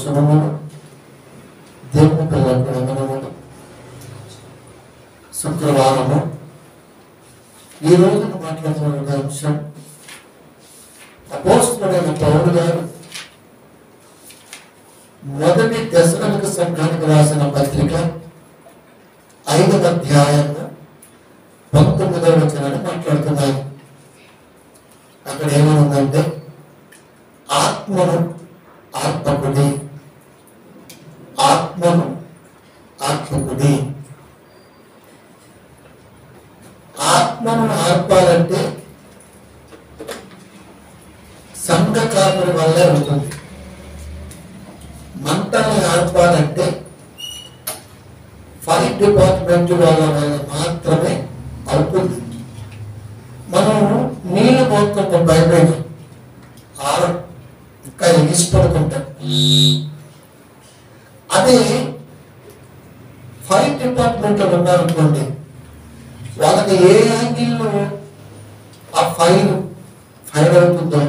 శుభములు. దేవుని పిల్లలకు వందనములు. శుక్రవారము ఈ రోజున మాట్లాడుతున్న అంశం అపోస్తలుడైన పౌలు గారు మొదటి దశలోనిక సంఘానికి రాసిన పత్రిక 5వ అధ్యాయంలో 19వ వచనాన్ని మాట్లాడుతున్నారు. అక్కడ ఏమనుందంటే, ఆత్మను ఆత్మకుడి, ఆత్మను ఆత్మకుడి. ఆత్మను ఆర్పాలంటే సంఘ కాపురి వల్లే ఉంటుంది. మంటని ఆర్పాలంటే ఫైర్ డిపార్ట్మెంట్ వాళ్ళ వల్ల మాత్రమే అవుతుంది. మనం నీళ్ళు పోతుంటాం బయట ఇంకా ఎగిసిపడుతుంటాం. అదే ఫైర్ డిపార్ట్మెంట్లో ఉన్నారనుకోండి, వాళ్ళకి ఏ యాంగిల్లో ఆ ఫైర్ అవుతుందో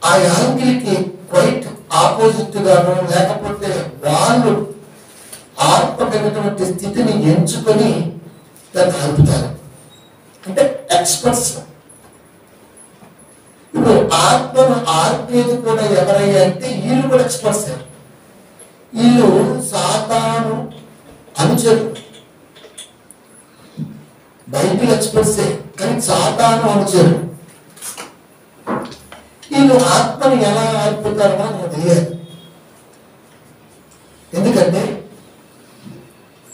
ఆ యాంగిల్కి క్వైట్ ఆపోజిట్ గాను, లేకపోతే వాళ్ళు ఆర్పగలిగినటువంటి స్థితిని ఎంచుకొని దాన్ని ఆర్పుతారు. అంటే ఎక్స్పర్ట్స్. ఇప్పుడు ఆత్మను ఆర్పేది కూడా ఎవరయ్యా అంటే వీళ్ళు కూడా ఎక్స్పర్ట్స్. వీళ్ళు సాతాను అనుచరులు. బైబిల్ ఎక్స్పర్ట్సే, కానీ సాతాను అనుచరులు. వీళ్ళు ఆత్మను ఎలా ఆర్పుతారో నాకు తెలియదు. ఎందుకంటే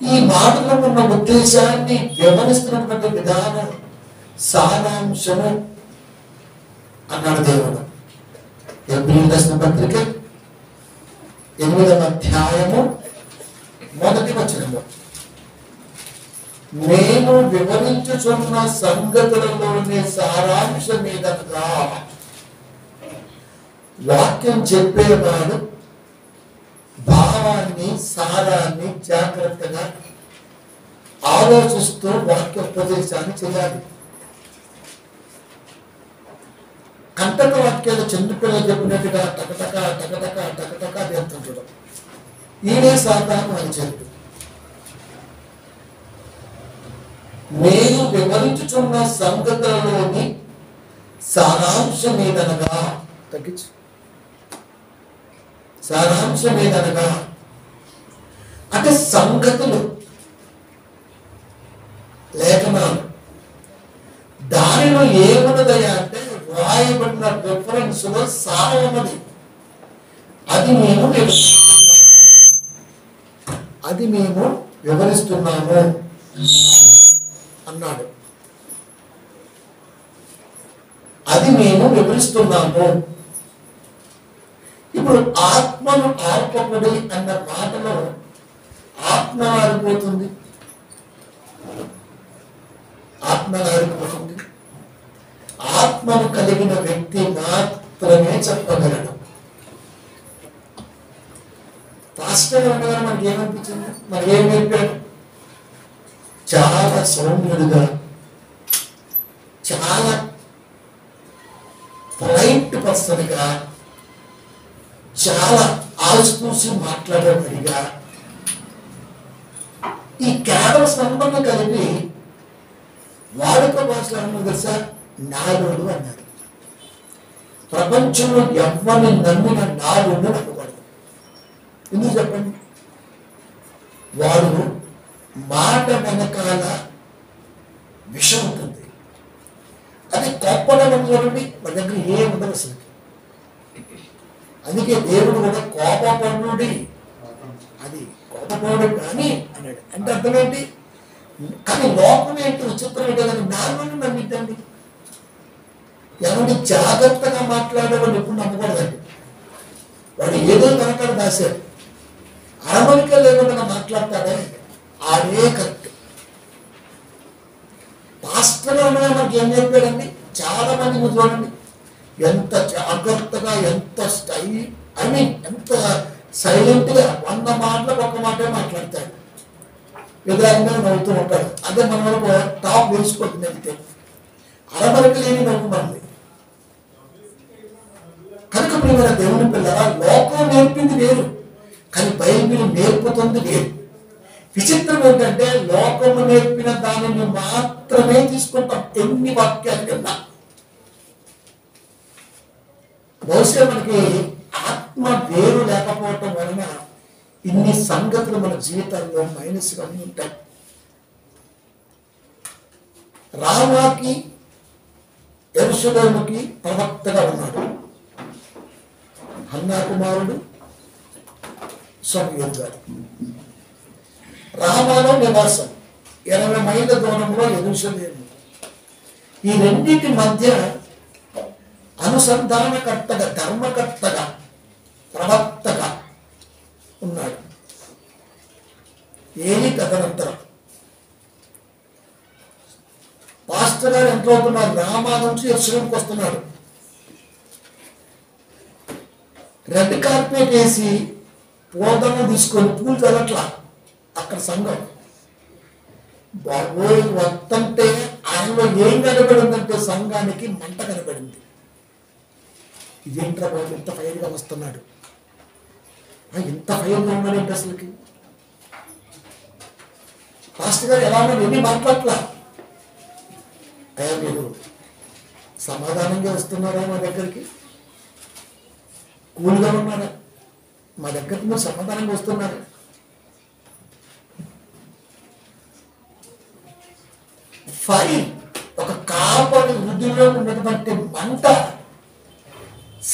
ఈ మాటలో ఉన్న ఉద్దేశాన్ని వివరిస్తున్నటువంటి విధానం సారాంశము అన్నాడు దేవుడు. ఎబ్రీయులకు రాసిన పత్రిక 8వ అధ్యాయము 1వ వచనము, నేను వివరించుచున్న సంగతులలోని సారాంశమేదనగా, వాక్యం చెప్పేవాడు భావాన్ని, సారాన్ని జాగ్రత్తగా ఆలోచిస్తూ వాక్యోపదేశాన్ని చేయాలి. కంటక వాక్యాలు చిన్నపిల్లలు చెప్పినట్టుగా టకటక టకటక టకటక వ్యర్థం చూడడం. ఈయనే సాతాను అని చెప్పి, నేను వివరించుచున్న సంగతులలోని సారాంశం ఏదనగా, తగ్గించు, సారాంశం ఏదనగా అంటే సంగతులు, లేఖనాలు. దానిలో ఏమున్నదయ్యా అంటే రాయబడిన రిఫరెన్స్ లో సారం ఉన్నది. అది మేము వివరిస్తున్నాము అన్నాడు. అది మేము వివరిస్తున్నాము. ఇప్పుడు ఆత్మను ఆర్పకుడి అన్న మాటలో ఆత్మ ఆరిపోతుంది, ఆత్మ ఆరిపోతుంది. ఆత్మను కలిగిన వ్యక్తి మాత్రమే చెప్పగలడు. పాస్టర్ ఉండగా మనకి ఏమనిపించింది? మరి ఏం చెప్పాడు? చాలా సౌమ్యుడుగా, చాలా పొలైట్ పర్సన్గా, చాలా ఆలోచించి మాట్లాడేవాడిగా, ఈ కేవలం సంబంధం కలిపి వాడుక భాషలో అన్నది తెలుసా, నాలుడు అన్నాడు. ప్రపంచంలో ఎవరిని నమ్మిన నాలుడు నమ్మకూడదు. ఎందుకు చెప్పండి? వాడు మాట వెనకాల విషం ఉంటుంది. అది కోపడం చూడండి, మన దగ్గర ఏముండదు అసలు. అందుకే దేవుడు కూడా కోపపడుడి, అది కోపపడు కానీ అన్నాడు. అంటే అర్థం ఏంటి? కానీ లోకం ఏంటి విచిత్రం ఏంటో కానీ నాలుగు నమ్మిద్దండి. ఎవరిని జాగ్రత్తగా మాట్లాడేవాడు ఎప్పుడు నమ్మకూడదండి. వాడు ఏదో కనకాడ దాశాడు, అరమరిక లేకుండా మాట్లాడతాడే ఆడే కరెక్ట్. పాస్టర్ ఉండగా మనకి ఏం చెప్పాడండి? చాలా మంది మీరు చూడండి, ఎంత జాగ్రత్తగా, ఎంత ఎంత సైలెంట్గా 100 మాటలకు 1 మాటే మాట్లాడతాడు. ఎదురంగా నవ్వుతూ ఉంటాడు. అదే మన వరకు టాప్ వేసిపోతుంది. అంటే అరమరక లేని నవ్వు మనది. కనుక ప్రియమైన దేవుని పిల్లరా, లోకం నేర్పింది వేరు, కానీ బైబిల్ నేర్పుతుంది వేరు. విచిత్రం ఏంటంటే లోకము నేర్పిన దానిని మాత్రమే తీసుకుంటాం ఎన్ని వాక్యాలు కన్నా. బహుశా మనకి ఆత్మ వేరు లేకపోవటం వలన ఇన్ని సంగతులు మన జీవితంలో మైనస్గా ఉంటాయి. రామాకి యెరూషలేముకి ప్రవక్తగా ఉన్నాడు హన్నా కుమారుడు సమూయేలు గారు. రామాలో నివాసం 20 మైళ్ళ దూరంలో యెరూషలేము. ఈ రెండింటి మధ్య అనుసంధానకర్తగా, ధర్మకర్తగా, ప్రవక్తగా ఉన్నాడు ఏలి. తదనంతరం పాస్టర్ గారు ఎంత అవుతున్నారు, రామా నుంచి యెరూషలేముకి వస్తున్నాడు. రెడ్ కార్పెట్ వేసి పోదము తీసుకొని పూలు చల్లట్లా అక్కడ సంఘం. బాబోయ్ వస్తుంటే ఆయనలో ఏం కనబడిందంటే సంఘానికి మంట కనబడింది. ఇదేంట్రా బాబు ఇంత ఫైర్గా వస్తున్నాడు, ఇంత ఫైర్గా ఉన్నాడంటే అసలుకి. పాస్టర్ గారు ఎలా ఉన్నారు, ఎన్ని మాట్లాడట్లా. అయ్యా మీరు సమాధానంగా వస్తున్నారా మా దగ్గరికి, కూల్గా ఉన్నారా, మా దగ్గరికి మీరు సమాధానంగా వస్తున్నారా? ఫైర్, ఒక కాపరి వృద్ధిలో ఉన్నటువంటి మంట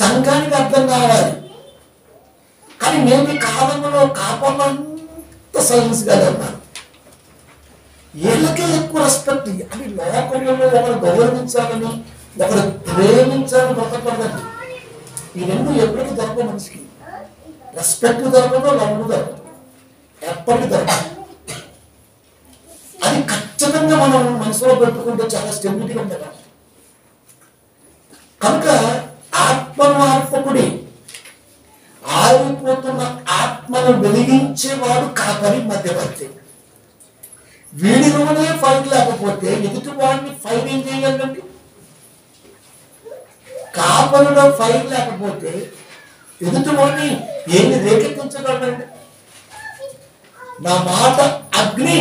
సంఘానికి అర్థం కావాలి. కానీ నేను ఈ కాలంలో కాపర్లంత సైలెన్స్గా ఉన్నాను. వీళ్ళకే ఎక్కువ రెస్పెక్ట్. అని లోకంలో ఒకరు గౌరవించాలని, ఒకరు ప్రేమించాలని బ్రతకూడదండి. ఈ రెండు ఎప్పటికీ దొరకవు మనిషికి. రెస్పెక్ట్ దొరకదు, లవ్ దొరకదు, ఎప్పటికీ దొరకదు. అది ఖచ్చితంగా మనం మనసులో పెట్టుకుంటే చాలా స్టెబిలిటీగా ఉంటుంది. కనుక ఆత్మమార్పకుడి, ఆరిపోతున్న ఆత్మను వెలిగించేవాడు కాపరి, మధ్యవర్తి. వీడిలోనే ఫైర్ లేకపోతే ఎదుటి వాడిని ఫైర్ ఏం చేయాలండి? కాపరిలో ఫైర్ లేకపోతే ఎదుటి వాడిని ఏమి రేకెత్తించగలండి? నా మాట అగ్ని,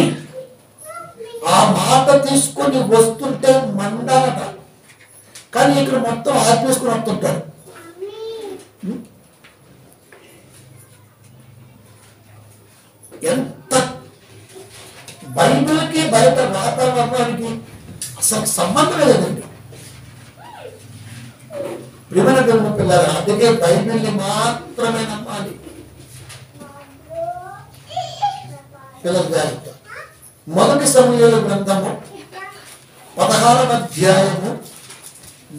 ఆ మాట తీసుకొని వస్తుంటే మండాలట. కానీ ఇక్కడ మొత్తం ఆర్పేసుకుని వస్తుంటాడు. ఎంత బైబిల్కి బయట వాతావరణానికి అసలు సంబంధం లేదండి. ప్రియమైన దేవుని పిల్లలు, అందుకే బైబిల్ని మాత్రమే నమ్మాలి. పిల్లలు జాగ్రత్త. మొదటి సమూయేలు గ్రంథము 16వ అధ్యాయము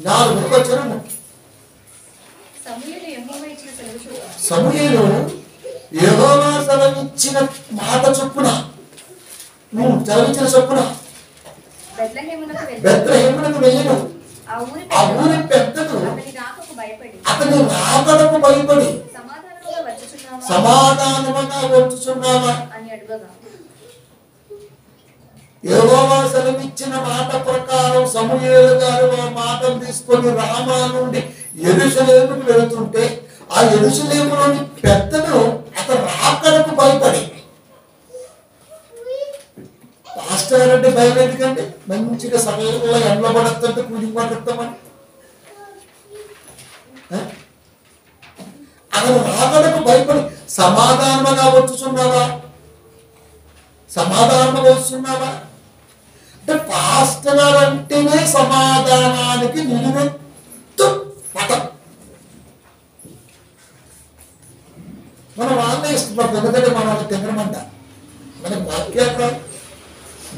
4వ వచనము. సమూయేలు యెహోవా సెలవిచ్చిన మాట చొప్పున, సెలవిచ్చిన చొప్పున బెత్లెహేమునకు వెళ్ళెను. ఆ ఊరి పెద్దలు అతని రాకడకు భయపడి సమాధానముగా వచ్చుచున్నావా అని అడగగా, యెహోవా సెలవిచ్చిన మాట ప్రకారం సమూయేలు గారు ఆ మాటను తీసుకొని రామా నుండి యెరూషలేముకు వెళుతుంటే ఆ యెరూషలేములోని పెద్దలు అతను రాకడకు భయపడి. పాస్టర్ గారు అంటే భయం ఎందుకంటే మంచిగా సమయంలో ఎండబడతంటే కూలింగ్ పడుతామని. అతను రాకడకు భయపడి సమాధానంగా వచ్చుచున్నావా, సమాధానంగా వస్తున్నావా అంటే పాస్టర్ గారు అంటేనే సమాధానానికి నిలువెత్తు పటం. మనం వాళ్ళే ఇష్టపడతాం, ఎందుకంటే మనం వాళ్ళకి తినమంట. మనకి వాక్యాలు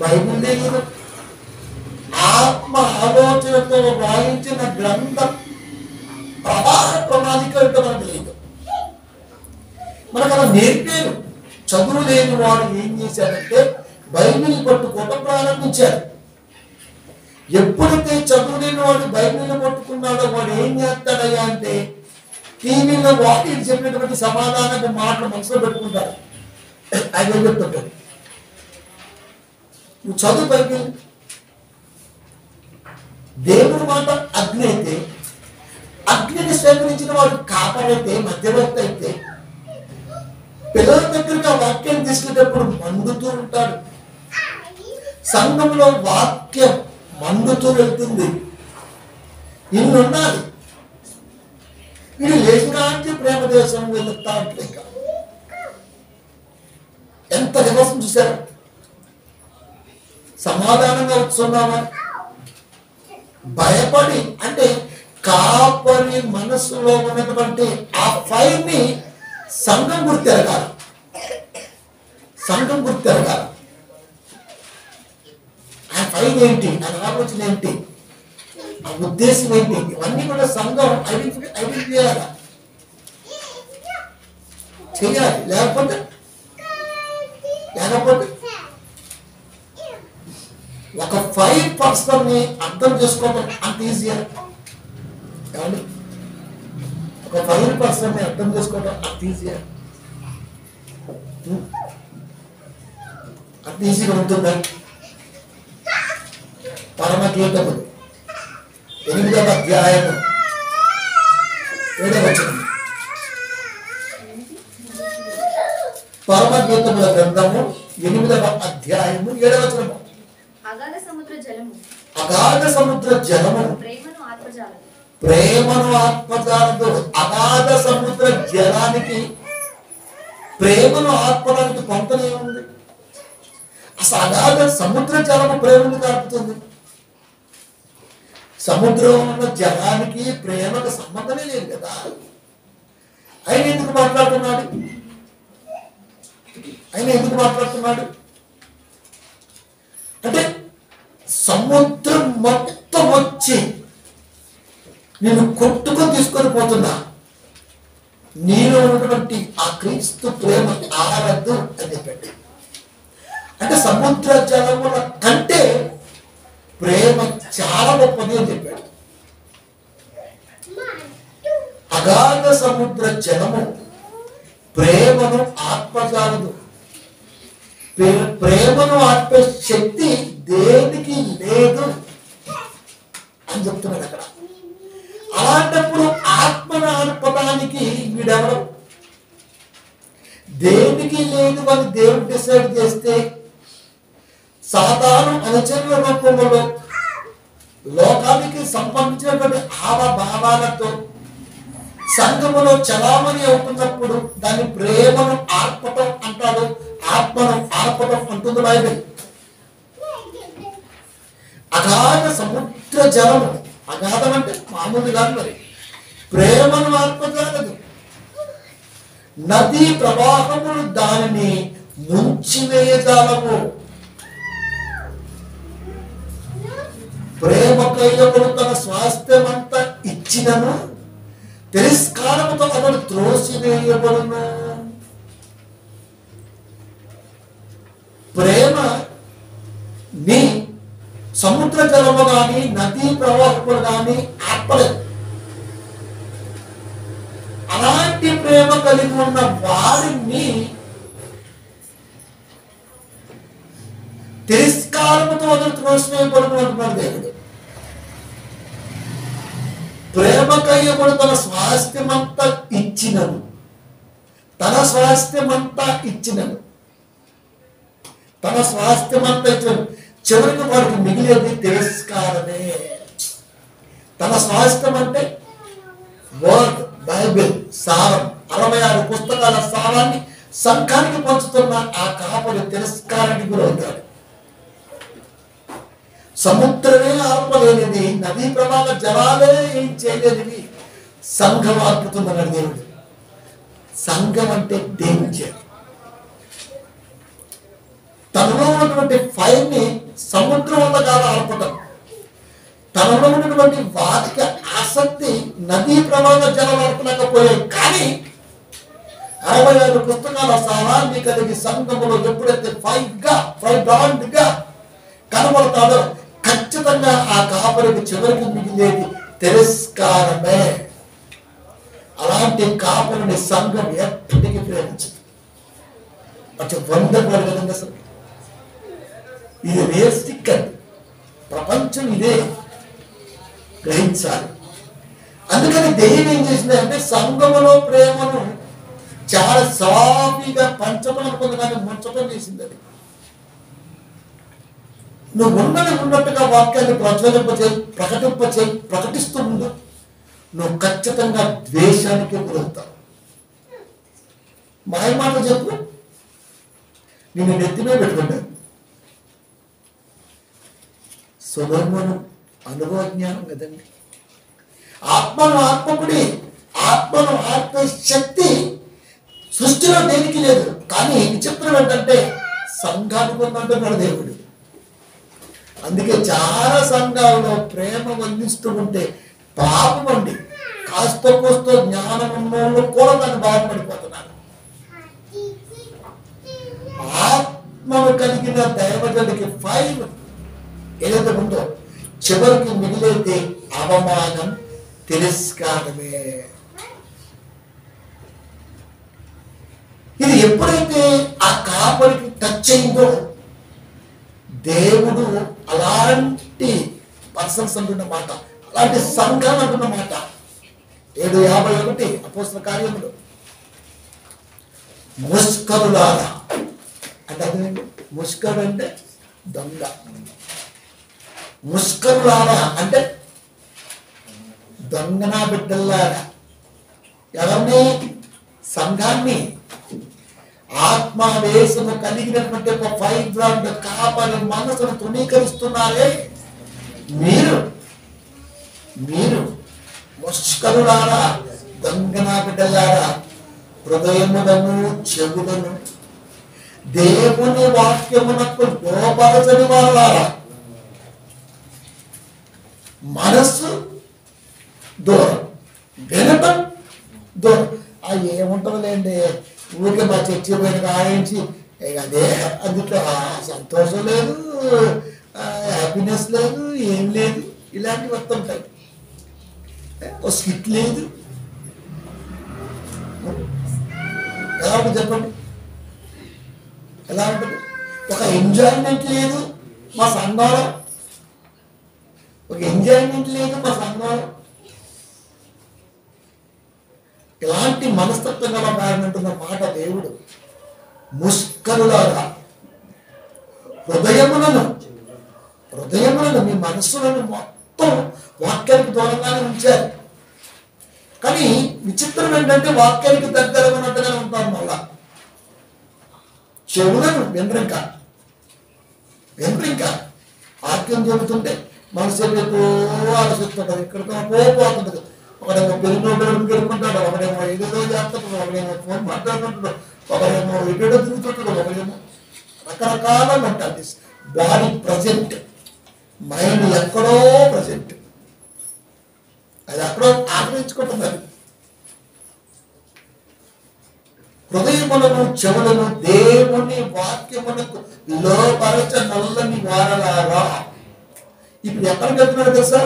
బైబిల్ లేదు, ఆత్మ ఆలోచనతో వాయించిన గ్రంథ ప్రవాహ ప్రణాళిక అంటే మనకు లేదు. మనకు అలా నేర్పారు. చదువు లేని వాడు ఏం చేశాడంటే బైబిల్ పట్టుకోవటం ప్రారంభించాడు. ఎప్పుడైతే చదువు లేని వాడు బైబిల్ పట్టుకున్నాడో వాడు ఏం చేస్తాడయ్యా అంటే టీవీలో వాటి చెప్పినటువంటి సమాధానపు మాటలు మనసులో పెట్టుకుంటాడు. ఆయన చెప్తుంటాడు, నువ్వు చదువు బైబిల్. దేవుడి మాట అగ్ని అయితే అగ్నిని స్వీకరించిన వాడు కాపాడైతే, మధ్యవర్తి అయితే, పిల్లల దగ్గరికి ఆ వాక్యాన్ని తీసుకునేటప్పుడు మండుతూ ఉంటాడు. సంఘంలో వాక్యం మండుతూ వెళ్తుంది. ఇన్ని ఉండాలి. వీడు లేచినాంటి ప్రేమ దేశం వెళ్తా అంటే ఎంత దివసం చూశారు. సమాధానంగా వస్తున్నామా? భయపడి, అంటే కాపరి మనసులో ఉన్నటువంటి ఆ ఫైర్ ని సంఘం గుర్తెరగాలి. సంఘం గుర్తెరగాలి. ఆ ఫైర్ ఏంటి, ఆ ఆలోచన ఏంటి, ఆ ఉద్దేశం ఏంటి, ఇవన్నీ కూడా సంఘం ఐడెంటిఫై చేయాలి. లేకపోతే ఒక 5% ని అర్థం చేసుకోవడం అంత ఈజీయా? ఏమండి, ఒక 5% ని అర్థం చేసుకోవడం అంత ఈజీయా? అంత ఈజీగా ఉంటుందా? పరమగీతము 8వ అధ్యాయము 7వ వచనం. పరమగీతముల గ్రంథము 8వ అధ్యాయము 7వ వచనము. అగాధ సముద్ర జలము ప్రేమను ఆత్మజాలదు. అగాధ సముద్ర జలానికి ప్రేమను ఆత్మడానికి పొంతనే ఉంది. అసలు అగాధ సముద్ర జలము ప్రేమను కలుపుతుంది. సముద్రంలో జలానికి ప్రేమకు సంబంధమే లేదు కదా. ఆయన ఎందుకు మాట్లాడుతున్నాడు? అంటే సముద్రం మొత్తం వచ్చి నేను కొట్టుకొని తీసుకొని పోతున్నా, నీలో ఉన్నటువంటి ఆ క్రీస్తు ప్రేమకి ఆరద్దు అని చెప్పండి. అంటే సముద్ర జలముల కంటే ప్రేమ చాలా గొప్పది అని చెప్పాడు. అగాధ సముద్ర జలము ప్రేమను ఆత్మజాలదు. ప్రేమను ఆత్మ శక్తి దేనికి లేదు అని చెప్తున్నాడు అక్కడ. అలాంటప్పుడు ఆత్మను ఆత్మడానికి వీడెవరు? దేనికి లేదు అని దేవుడు డిసైడ్ చేస్తే సాధారణ అనుచరుల రూపంలో లోకానికి సంబంధించినటువంటి భావాలతో సంఘములో చలామణి అవుతున్నప్పుడు దాన్ని ప్రేమను ఆర్పటం అంటాడు, ఆత్మను ఆర్పటం అంటుంది బైబిల్. అగాధ సముద్ర జలము, అగాధం అంటే మామూలు కాదు, మరి ప్రేమను ఆర్పజాలదు. నదీ ప్రవాహములు దానిని ముంచివేయజాలము. ప్రేమకైనప్పుడు తన స్వాస్థ్యమంతా ఇచ్చినను తిరస్కారముతో అతడు త్రోసివేయబడును. ప్రేమ నీ సముద్ర జలము కానీ నదీ ప్రవాహములు కానీ ఆపలేదు. అలాంటి ప్రేమ కలిగి ఉన్న వారిని తిరస్కారముతో అతడు త్రోసివేయబడును అంటున్నాడు దేవుడు. ప్రేమకయ్యబడు తన స్వాస్థ్యమంతా ఇచ్చినను, తన స్వాస్థ్యమంతా ఇచ్చినను, చివరికి వారికి మిగిలేది తిరస్కారమే. తన స్వాస్థ్యం అంటే వర్డ్, బైబిల్ సారం, 66 పుస్తకాల సారాన్ని సంఘానికి పంచుతున్న ఆ కాపరి తిరస్కారానికి గురవుతాడు. సముద్రమే ఆర్పలేనిది, నదీ ప్రవాహ జలాలే ఏం చేయలేనివి సంఘం ఆర్పుతుందన్నాడు దేవుడు. సంఘం అంటే డేంజర్. తనలో ఉన్నటువంటి ఫైర్ ని సముద్రం వల్ల కాదు ఆర్పటం. తనలో ఉన్నటువంటి వాటికి ఆసక్తి నదీ ప్రవాహ జలాలు ఆర్పలేకపోయాయి. కానీ 66 పుస్తకాల సారాన్ని కలిగి సంఘములో ఎప్పుడైతే ఫైర్ గా కనబడతాడో ఖచ్చితంగా ఆ కాపరికి చివరికి మిగిలేది తిరస్కారమే. అలాంటి కాపరిని సంఘం ఎప్పటికీ ప్రేమించదు. అంటే 100 కదండి. అసలు ఇది రియలిస్టిక్ అండి. ప్రపంచం ఇదే గ్రహించాలి. అందుకని దెయ్యం ఏం చేసిందంటే సంఘములో ప్రేమను చాలా సాఫీగా పంచడం అనుకుంది, కానీ ముంచడం చేసింది. అది నువ్వు ఉన్నట్టుగా వాక్యాన్ని ప్రకటిస్తూ ఉండు, నువ్వు ఖచ్చితంగా ద్వేషానికి గురవుతావు. మాయమాట చెప్పు, నేను నెత్తిమే పెట్టుకుంటాను. సొలొమోను అనుభవ జ్ఞానం కదండి. ఆత్మను ఆత్మశక్తి సృష్టిలో దేనికి లేదు. కానీ విచిత్రం ఏంటంటే సంఘానికి ఉందంటున్నాడు దేవుడు. అందుకే చాలా సంఘాలలో ప్రేమ వర్ణిస్తూ ఉంటే పాపం అండి. కాస్త కోస్త జ్ఞానం ఉన్న కూడా దాన్ని బాధపడిపోతున్నారు. ఆత్మను కలిగిన దైవజనుడికి 5 ఏదైతే ఉందో చివరికి మిగిలితే అవమానం, తిరస్కారమే. ఇది ఎప్పుడైతే ఆ కాపరికి టచ్ అయిందో దేవుడు అలాంటి పర్సన్స్ అంటున్న మాట, అలాంటి సంఘం అంటున్న మాట 7:51 అపోస్తల కార్యములు. ముష్కరులారా అంటే అదేంటి? ముష్కరు అంటే దొంగ. ముష్కరులారా అంటే దొంగనా బిడ్డల్లారా. ఎవరిని? సంఘాన్ని. ఆత్మావేశము కలిగినటువంటి ఒక 5 గ్రాండ్ కాపరి మనసును తృణీకరిస్తున్నారే మీరు ముష్కరులారా, దొంగనా బిడ్డలారా, హృదయములను చెవులను దేవుని వాక్యమునకు లోపరచని వారులారా, మనస్సు దూరం, వినటం దూరం. ఏముంటుందిలేండి, ఊరికే మా చర్చి పైన రాయించి అదే అందులో సంతోషం లేదు, హ్యాపీనెస్ లేదు, ఏం లేదు, ఇలాంటివి వస్తుంటాయి. ఓ స్కిట్ లేదు. ఎలా ఉంటుంది చెప్పండి? ఎలా ఉంటుంది? ఒక ఎంజాయ్మెంట్ లేదు మా సంఘంలో. ఇలాంటి మనస్తత్వం గల కారణంటున్న మాట దేవుడు. ముష్కరులారా, హృదయములను మీ మనస్సులను మొత్తం వాక్యానికి దూరంగానే ఉంచారు. కానీ విచిత్రం ఏంటంటే వాక్యానికి దగ్గర ఉన్నట్టుగా ఉంటారు. మళ్ళా చెవులను వినరింకా వాక్యం చెబుతుంటే మనసు ఆలోచిస్తుంటారు. ఇక్కడితో పోతుంటది. ఒకడేమో పెరిగినోడు గెలుపుకుంటాడు, ఒకడేమో ఏదో చేస్తుంటాడు, ఒకడేమో ఫోన్ మాట్లాడుతుంటాడు, ఒకడేమో ఎడో తిరుగుతుంటాడు, ఒకడేమో రకరకాల మెంటాలిటీస్. బాడీ ప్రజెంట్, మైండ్ ఎక్కడో ప్రజెంట్, అది ఎక్కడో ఆక్రమించుకుంటుంది. అది హృదయములను చెవులను దేవుని వాక్యమునకు లోపరచ నల్లని వారలారా. ఇప్పుడు ఎక్కడికి వెళ్తున్నాడు తెలుసా?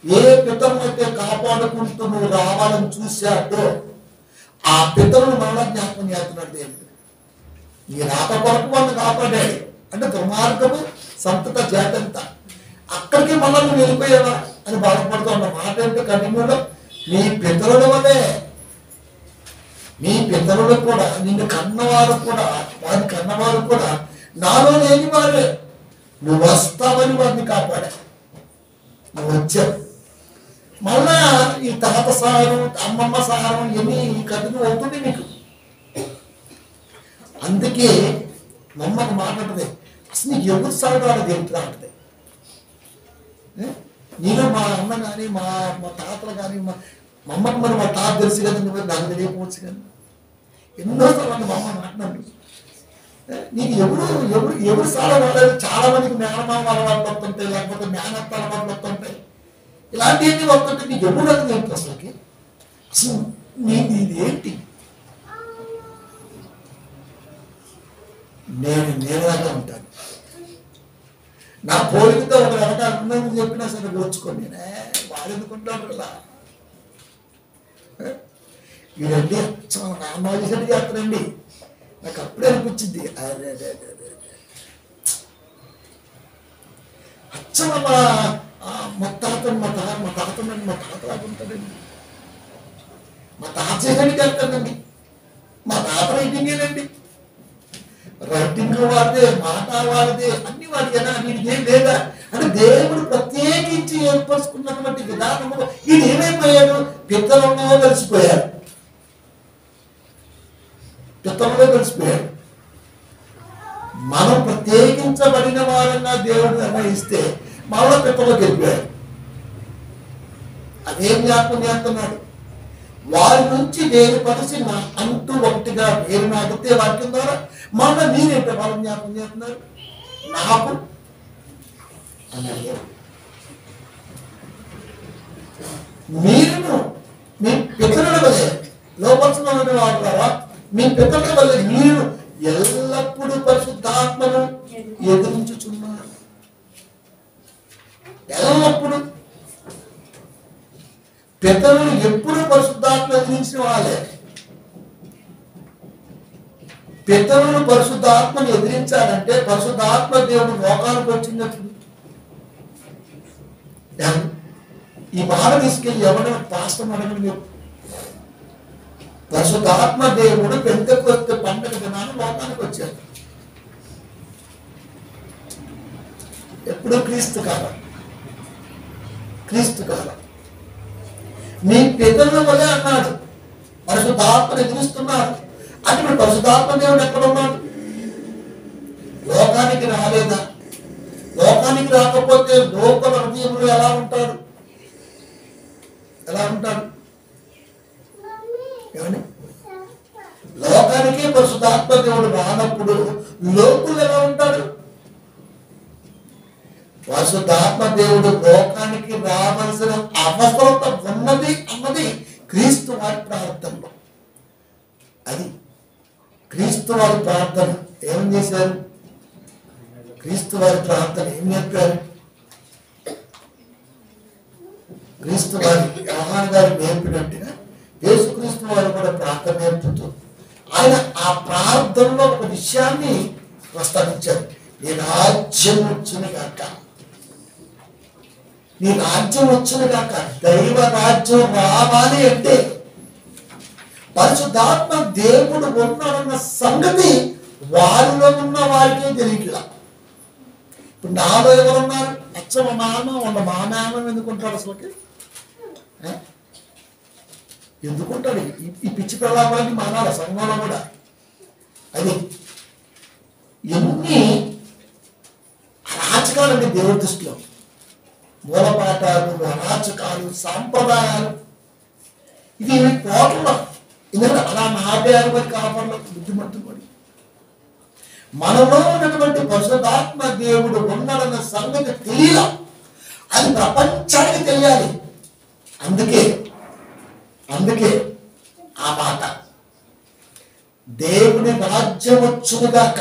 ఏ పితరులు అయితే కాపాడుకుంటూ నువ్వు రావాలని చూశాడో ఆ పితరులు మరణ జ్ఞాపకం చేస్తున్నాడు దేవుడు. ఈ రాక కొరకు వాళ్ళని కాపాడాడు. అంటే దుర్మార్గము సంతత జాతంత అక్కడికి మళ్ళీ నువ్వు వెళ్ళిపోయావా అని బాధపడుతూ ఉన్న మాట ఏంటో కఠినంలో నీ పితరుల వల్లే, నీ పితరులు కూడా, నిన్ను కన్నవారు కూడా, వారిని కన్నవారు కూడా నాలో లేని వారే. నువ్వు వస్తావని వారిని కాపాడా, నువ్వు వచ్చావు. మళ్ళా ఈ తాత సహారం, అమ్మమ్మ సహారం ఇవన్నీ కంటిన్యూ అవుతుంది నీకు. అందుకే మమ్మకు మాట్లాడుతుంది, అసలు నీకు ఎవరు సహాయం తెలుపుతా ఉంటుంది. నేను మా అన్న కానీ మా తాతలు కానీ మా అమ్మకు మరి మా తాత తెలుసు కదా, నువ్వు నాకు తెలియకపోవచ్చు. కానీ ఎన్నోసార్లు మా అమ్మ మాట్లాడు, నీకు ఎవరు సార్ వాళ్ళది. చాలా మందికి మేనమామ అలవాట్లు వస్తుంటాయి, లేకపోతే మేనత్త అలవాట్లు వస్తుంటాయి, ఇలాంటివన్నీ వస్తుంటే నీకు ఎవరు అది ఏంటి అసలుకి? అసలు నీకు ఇది ఏంటి? నేనుగా ఉంటాను. నా పోలికతో ఒక వెనక అందరికీ చెప్పినా సరే ఓర్చుకోండి. వాడు ఎందుకుంటాడు ఇలా వీరండి నామాజీ చేస్తారండి. నాకు అప్పుడే అనిపించింది, అచ్చం మా తాత లాగా ఉంటాడండి, మా తాత చేయడానికి వెళ్తాడండి, మా తాత రైటింగేనండి, రైటింగ్ వాడితే, మాట వాడితే, అన్ని వాడికేనా, వీడికి ఏం లేదా అంటే దేవుడు ప్రత్యేకించి ఏర్పరుచుకున్నటువంటి విధానంలో ఈయన ఏమైపోయాడు, పిత్తలంలో కలిసిపోయాడు, పిత్తలంలో కలిసిపోయాడు. మనం ప్రత్యేకించబడిన వారంగా దేవుడు నిర్ణయిస్తే మనలో పిత్తలోకి వెళ్ళిపోయాడు. అదేం జ్ఞాపకం చేస్తున్నాడు, వారి నుంచి వేరుపరిచి నా అంటూ ఒకటిగా వేరు నాటితే వాక్యం ద్వారా మన మీరేంటో వాళ్ళు జ్ఞాపకం చేస్తున్నారు, నాకు అన్నాడు. మీరును మీ పితరుల వల్లే లోపరుచుకున్న వాడు ద్వారా మీ పితరుల వల్ల మీరు ఎల్లప్పుడూ పరిశుద్ధాత్మను ఎదురించుచున్నారు. ఎల్లప్పుడు పితరులు ఎప్పుడు పరిశుద్ధాత్మ ఎదిరించిన వాళ్ళే. పితరులు పరిశుద్ధాత్మను ఎదిరించాలంటే పరిశుద్ధాత్మ దేవుడు లోకానికి వచ్చినప్పుడు ఈ మాట తీసుకెళ్ళి ఎవరైనా పాస్టర్ అడగండి మీరు, పరిశుద్ధాత్మ దేవుడు పెంతెకొస్తే పండుగ దినాన్ని లోకానికి వచ్చాడు. ఎప్పుడు క్రీస్తు కాలం, క్రీస్తు కాలం. మీ పితరుల వల్లే అన్నాడు పరిశుద్ధాత్మను ఎదురిస్తున్నాడు అంటే ఇప్పుడు పరిశుద్ధాత్మ దేవుడు ఎక్కడ ఉన్నాడు, లోకానికి రాలేదా? లోకానికి రాకపోతే లోకల హృదయంలో ఎలా ఉంటాడు, ఎలా ఉంటాడు ఏమని? లోకానికి పరిశుద్ధాత్మ దేవుడు రానప్పుడు లోకులు ఎలా ఉంటాడు? పరిశుద్ధాత్మ దేవుడు లోకానికి రావాల్సిన అవసరత ఉన్నది అన్నది క్రీస్తు వారి ప్రార్థనలో. అది క్రీస్తు వారి ప్రార్థన ఏం చేశారు, క్రీస్తు వారి ప్రార్థన ఏం చెప్పారు, క్రీస్తు వారి యోహాను గారు నేర్పినట్టుగా యేసుక్రీస్తు వారు కూడా ప్రార్థన నేర్పుతూ ఆయన ఆ ప్రార్థనలో ఒక విషయాన్ని ప్రస్తావించారు, నీ రాజ్యం వచ్చిన కాక, నీ రాజ్యం వచ్చిన కాక. దైవ రాజ్యం రావాలి అంటే పరిశుద్ధాత్మ దేవుడు ఉన్నాడన్న సంగతి వారిలో ఉన్న వారికే తెలియట్లా. ఇప్పుడు నాలో ఎవరున్నారు, అచ్చమ మామ ఉన్న మా నామం ఎందుకుంటాడు, అసలుకి ఎందుకుంటాడు? ఈ పిచ్చి ప్రలాపాన్ని మానాలి సంఘంలో కూడా. అది ఎన్ని అరాచకాలు అంటే దేవుడి దృష్టిలో, మూలపాఠాలు, అరాచకాలు, సాంప్రదాయాలు, ఇది పోవట్లా. ఎందుకంటే అలా నాటారు మరి కాపాడలో బుద్ధిమంతులు పడి. మనలో ఉన్నటువంటి పరిశుద్ధాత్మ దేవుడు ఉన్నాడన్న సంగతి తెలియాల, అది ప్రపంచానికి తెలియాలి. అందుకే ఆ మాట దేవుని రాజ్యం వచ్చునుగాక.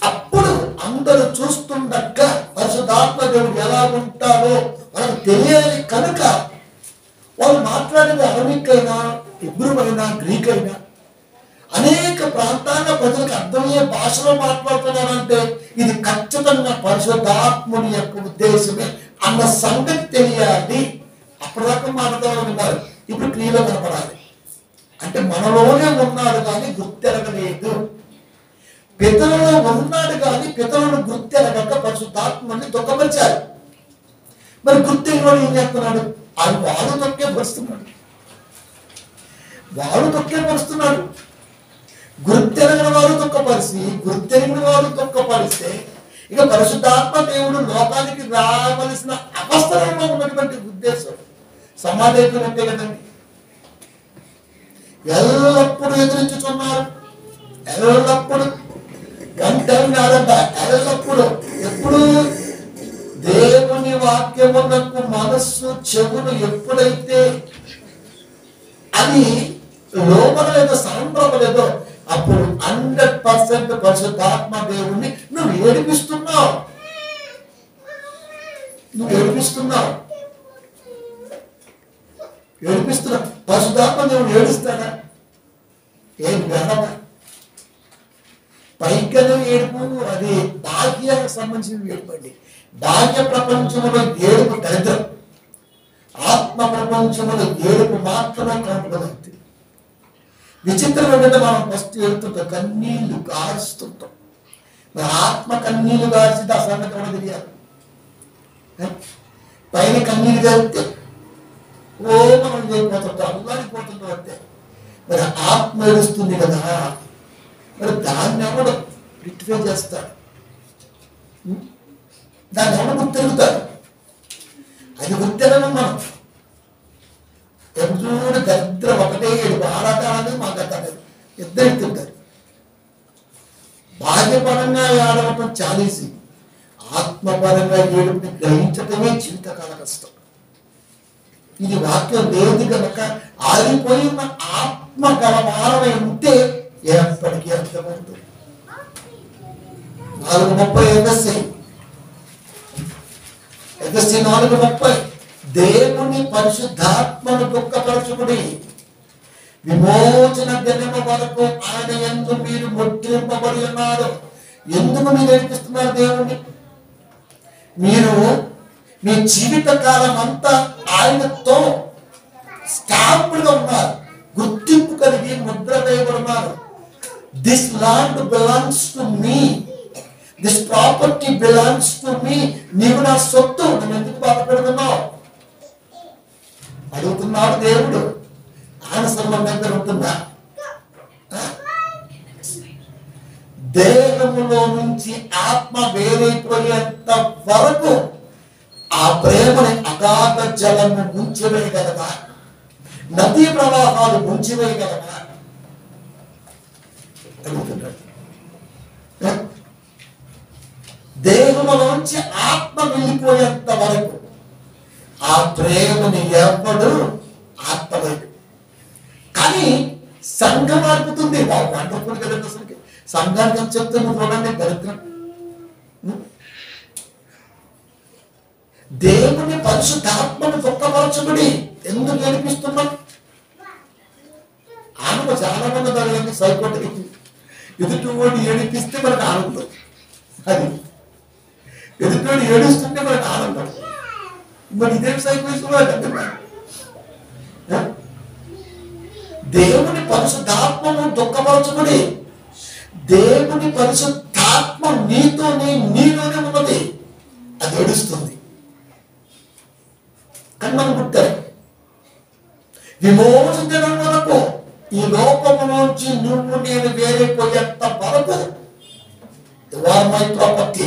అప్పుడు అందరూ చూస్తుండగా పరిశుద్ధాత్మ దేవుడు ఎలా ఉంటాడో వాళ్ళకి తెలియాలి. కనుక వాళ్ళు మాట్లాడేది అరబిక్ అయినా, హెబ్రూ అయినా, గ్రీక్ అయినా, అనేక ప్రాంతాల ప్రజలకు అర్థమయ్యే భాషలో మాట్లాడుతున్నారంటే ఇది ఖచ్చితంగా పరిశుద్ధాత్ముని యొక్క ఉద్దేశమే అన్న సంగతి తెలియాలి. అప్పటిదాకా మాట్లాడాలని ఉన్నారు, ఇప్పుడు క్రియలో కనపడాలి. అంటే మనలోనే ఉన్నాడు కానీ గుర్తెరగలేదు. పితరులో ఉన్నాడు కానీ పితరులను గుర్తెరగక పరిశుద్ధాత్మని దుఃఖపరిచారు. మరి గుర్తెరగని ఏం చేస్తున్నాడు, అది వాడు తొక్కే పరుస్తున్నాడు. గుర్తెరగిన వారు దుఃఖపరిచి, గుర్తెరిగిన వారు దుఃఖపరిస్తే ఇక పరిశుద్ధాత్మ దేవుడు లోకానికి రావలసిన అవసరంలో ఉన్నటువంటి ఉద్దేశం సమాధేతులు అంటే కదండి. ఎల్లప్పుడూ ఎదురించుతున్నారు, ఎల్లప్పుడు గంటన్నారంట, ఎల్లప్పుడు ఎప్పుడు దేవుని వాక్యమునకు మనస్సు చెవులు ఎప్పుడైతే అది లోపలేదో సంప్రమలేదో అప్పుడు 100% పరిశుద్ధాత్మ దేవుణ్ణి నువ్వు ఏడిపిస్తున్నావు. పరిశుద్ధాత్మ దేవుడు ఏడుస్తాడా? ఏం వేడమా? పైకల ఏడుపు అది బాహ్యానికి సంబంధించిన ఏడుపు అండి. బాహ్య ప్రపంచంలో ఏడుపు దరిద్రం, ఆత్మ ప్రపంచంలో ఏడుపు మాత్రమే కనపడదు. విచిత్రం ఏంటంటే మనం ఫస్ట్ ఏడుతుంటాం, కన్నీళ్లు కారుస్తుంటాం. మరి ఆత్మ కన్నీళ్లు కాల్చింది ఆ సంగతి కూడా తెలియాలి. పైన కన్నీళ్ళు కలిగితే ఓ మనం చేయకపోతుంటాం, అల్లాడిపోతుంటాం అంతే. మరి ఆత్మ ఏడుస్తుంది కదా, మరి దాన్ని ఎవడు రిక్టిఫై చేస్తాడు, దాన్ని ఎవడు గుర్తెరుగుతాడు? అది గుర్తెరగడం మనం ఎప్పుడు దరిద్రం ఒకటే ఏడు ఆడతాడని మాకు అర్థం ఇద్దరు తింటారు. బాహ్యపరంగా ఆడవటం చాలీసి, ఆత్మపరంగా ఏడుపుని గ్రహించటమే జీవితకాల కష్టం. ఇది వాక్యం లేదు కనుక ఆరిపోయి ఉన్న ఆత్మ గలవారమై ఉంటే ఎప్పటికీ అర్థమవుతుంది. 4:30 ఎఫెసీ 4:30 దేవుని పరిశుద్ధాత్మను దుఃఖపరచుకుని విమోచన దినము వరకు ఆయన యందు మీరు ముద్రింపబడి ఉన్నారు. ఎందుకు మీరు ఏడిపిస్తున్నారు దేవుణ్ణి? మీరు మీ జీవిత కాలం అంతా ఆయనతో స్టాంపులుగా ఉన్నారు, గుర్తింపు కలిగి ముద్ర వేయబడున్నారు. This land belongs to me, this property belongs to me. నీవు నా సొత్తు, నువ్వు ఎందుకు బాధపడుతున్నావు అడుగుతున్నాడు దేవుడు. ఆన్సర్ మన దగ్గర ఉంటుందా? దేహములో నుంచి ఆత్మ వేరైపోయేంత వరకు ఆ ప్రేమని అగాధ జలము ముంచివేయగలదా? నదీ ప్రవాహాలు ముంచివేయగలదా? అడుగుతున్నాడు. దేహములోంచి ఆత్మ వెళ్ళిపోయేంత వరకు ఆ ప్రేమని ఎవడు ఆత్మలేదు. కానీ సంఘం ఆర్పుతుంది. వండర్ఫుల్ కదా అసలు. సంఘానికి అని చెప్తే నువ్వు చూడండి దరిద్రం. దేవుని పరిశుద్ధాత్మను దుఃఖపరచుకుని ఎందుకు ఏడిపిస్తున్నాం? ఆనందం చాలా మంది దాని సైకోటికి ఎదుటివాడు ఏడిపిస్తే మనకు ఆనందం, అది ఎదుటివాడు ఏడుస్తుంటే మనకు ఆనందం. మరి ఇదేం సైకోయిస్తున్నాడు? దేవుని పరిశుద్ధాత్మను దుఃఖపరచుకుని, దేవుని పరిశుద్ధాత్మ నీతోనే నీలోనే ఉన్నది, అది ఏడుస్తుంది. కానీ మనం పుట్టారు విమోచన వరకు, ఈ లోకము నుంచి నువ్వు నేను వేరైపోయేంత వరకు my property.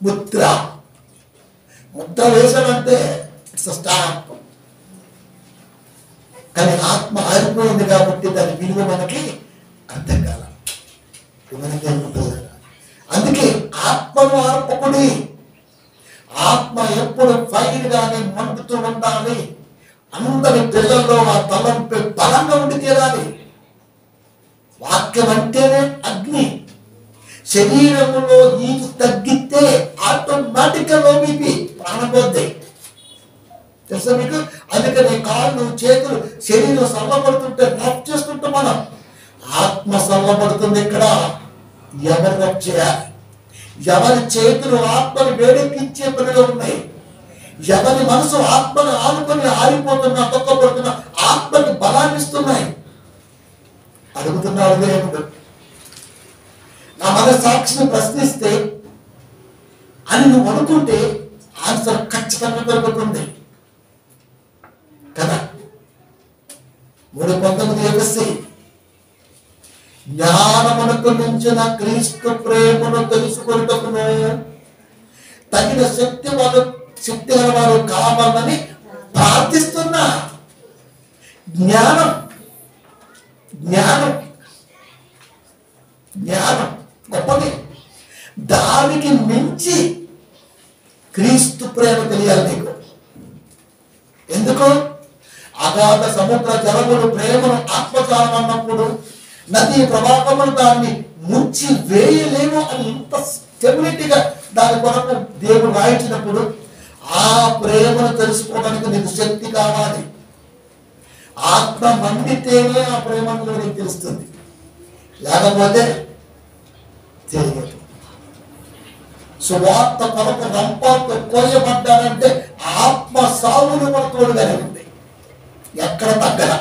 Mudra Mudra వేసానంటే it's stamp. కానీ ఆత్మ ఆరిపోయింది కాబట్టి దాని విలువ మనకి అర్థం కాల. అందుకే ఆత్మను ఆర్పకుడి. ఆత్మ ఎప్పుడు ఫైర్ గానే మండుతూ ఉండాలి. అందరి పిల్లల్లో ఆ తలంపై బలంగా ఉండి తీరాలి. వాక్యం అంటేనే అగ్ని. శరీరంలో ఈజు తగ్గితే ఆటోమేటిక్గా లోబీపీ ప్రాణం పోద్ది, తెలుసా మీకు? అందుకని కాళ్ళు చేతులు శరీరం సల్లబడుతుంటే రఫ్ చేస్తుంటాం మనం. ఆత్మ సల్లబడుతుంది ఇక్కడ. ఎవరు రఫ్ చేయాలి? ఎవరి చేతులు ఆత్మను వేడెక్కించే పనిలో ఉన్నాయి, ఎవరి మనసు ఆత్మను ఆనుకొని ఆరిపోతున్నా తొక్కబడుతున్నా ఆత్మకి బలాన్ని ఇస్తున్నాయి. అడుగుతున్నాడు దేవుడు. నా మన సాక్షిని ప్రశ్నిస్తే అని నువ్వు అనుకుంటే ఆన్సర్ ఖచ్చితంగా దొరుకుతుంది కదా. 3:19 ఎఫెసీ జ్ఞానమునకు మించిన క్రీస్తు ప్రేమను తెలుసుకొనుటకును తగిన శక్తి గల వారు కావాలని ప్రార్థిస్తున్నా. జ్ఞానం జ్ఞానం జ్ఞానం గొప్పది. దానికి మించి క్రీస్తు ప్రేమ తెలియాలి నీకు. ఎందుకు? అగాధ సముద్ర జలములు ప్రేమను ఆత్మజాలం అన్నప్పుడు నదీ ప్రవాహములు దాన్ని ముంచి వేయలేము అని ఇంత స్టెబిలిటీగా దాని కొరకు దేవుడు రాయించినప్పుడు ఆ ప్రేమను తెలుసుకోవడానికి నీకు శక్తి కావాలి. ఆత్మ మండితేనే ఆ ప్రేమలో నీకు తెలుస్తుంది. లేకపోతే తెలియదు. సువార్త కొరకు రంపాలతో కోయబడ్డారంటే ఆత్మ సావులు మన తోడుగానే ఉంది, ఎక్కడ తగ్గల.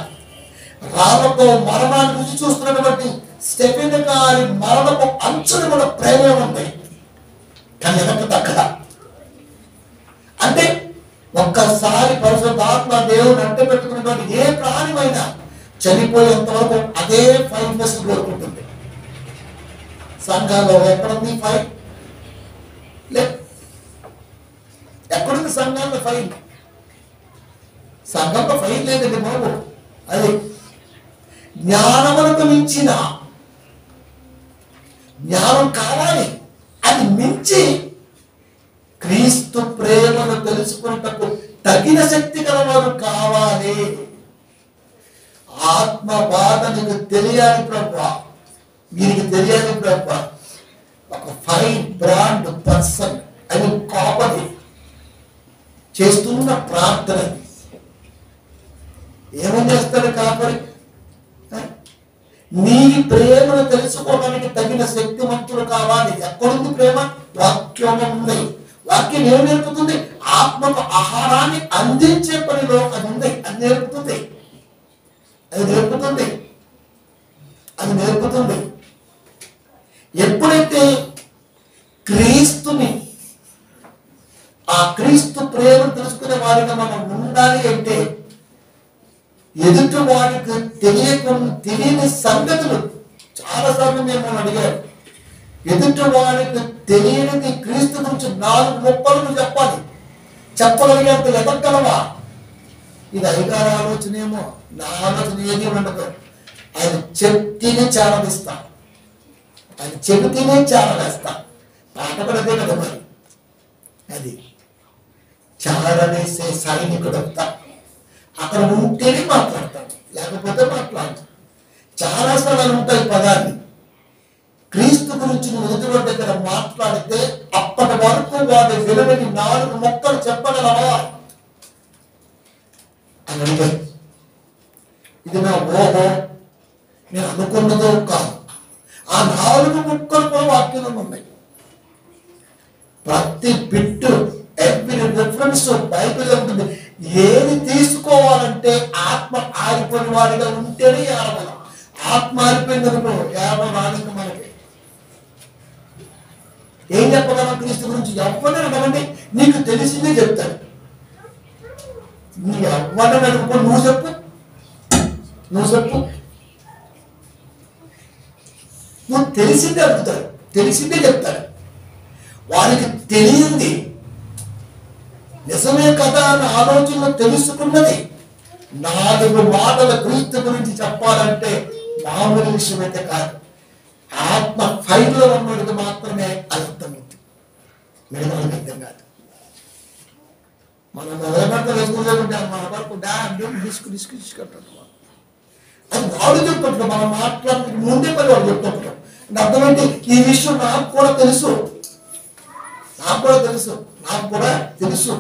రాళ్లతో మరణాన్ని రుచి చూస్తున్నటువంటి స్టెఫెన్ గారి మరణపు అంచులు కూడా ప్రేమే ఉంది, కానీ ఎనక తగ్గల. అంటే ఒక్కసారి పరిశుద్ధాత్మ దేవుడు అంటే పెట్టుకున్నటువంటి ఏ ప్రాణమైనా చనిపోయేంత వరకు అదే ఫైర్నెస్ కోరుకుంటుంది. సంఘాల్లో ఎక్కడుంది ఫైర్? లేదు. ఎక్కడుంది సంఘాల్లో ఫైర్? సంఘంలో ఫైర్ లేదండి బాబు. అది జ్ఞానములకు మించిన జ్ఞానం కావాలి, అది మించి క్రీస్తు ప్రేమను తెలుసుకున్నటకు తగిన శక్తి గలవారు కావాలి. ఆత్మ బాధ నీకు తెలియాలి ప్రభా, వీరికి తెలియాలి ప్రభా. ఒక ఫైన్ బ్రాండ్ పర్సన్ అని కాపది చేస్తున్న ప్రార్థన ఏమని చేస్తాడు కాపరి? నీ ప్రేమను తెలుసుకోవడానికి తగిన శక్తివంతులు కావాలి. ఎక్కడుంది ప్రేమ? వాక్యం ఉంది. వాక్యం ఏం నేర్పుతుంది? ఆత్మకు ఆహారాన్ని అందించే పనిలో అది ఉంది. అది నేర్పుతుంది, అది నేర్పుతుంది, అది నేర్పుతుంది. ఎప్పుడైతే క్రీస్తుని, ఆ క్రీస్తు ప్రేమను తెలుసుకునే వారిగా మనం ఉండాలి అంటే ఎదుటి వారికి తెలియని సంగతులు చాలాసార్లు మేము అడిగారు. ఎదుటి వారికి తెలియనిది క్రీస్తు గురించి 4 ముక్కలు చెప్పాలి. చెప్పగలిగేంత ఎదగలవా? ఇది అధికార ఆలోచనేమో, నా ఆలోచన ఏది ఉండదు. ఆయన చెప్తేనే చాలనిస్తా, ఆయన చెబితేనే చాలనేస్తా. పాట పడదే కదా మరి. అది చాలనేసే సైనికుడు అవుతా. అక్కడ ఉంటేనే మాట్లాడతాడు, లేకపోతే మాట్లాడతాడు. చాలా స్థలాలు ఉంటాయి పదాన్ని. క్రీస్తు గురించి నువ్వు ఎదుటి దగ్గర మాట్లాడితే అప్పటి వరకు వాడి విలువని 4 ముక్కలు చెప్పగలవా అని అడిగారు. ఇది నా ఓహో, నేను అనుకున్నదో కాదు. ఆ 4 ముక్కలు కూడా వాక్యంలో ఉన్నాయి. ప్రతి బిట్టు, ఎవ్రీ రిఫరెన్స్ బైబిల్లో ఉంటుంది. ఏది తీసుకోవాలంటే ఆత్మ ఆరిపోయిన వాడిగా ఉంటేనే ఏడవడం. ఆత్మ ఆరిపోయింది అనుకో ఏడవడానికి మనకి ఏం చెప్పగలం క్రీస్తు గురించి? ఎవరిని అడగండి, నీకు తెలిసిందే చెప్తాడు. నీ ఎవరిని అడుగుకో, నువ్వు చెప్పు, నువ్వు చెప్పు. నువ్వు తెలిసిందే అడుగుతాడు, తెలిసిందే చెప్తాడు. వారికి తెలియంది నిజమే కదా అన్న ఆలోచన తెలుసుకున్నది 4 మాటల క్రీస్తు గురించి చెప్పాలంటే మామూలు విషయం అయితే కాదు. ఆత్మ ఫైర్లో ఉన్నది మాత్రమే అది అర్థమవుతుంది, మిగతానికి అర్థం కాదు. మనం మొదలెంత వేసుకుంటాం, మన వరకు డిస్కుంటాం. అది వాడు చెప్తుంటాం, మనం మాట్లాడడానికి ముందే పని వాడు చెప్తుంటాం. అంటే అర్థమైంది, ఈ విషయం నాకు కూడా తెలుసు, నాకు కూడా తెలుసు, నాకు కూడా తెలుసు.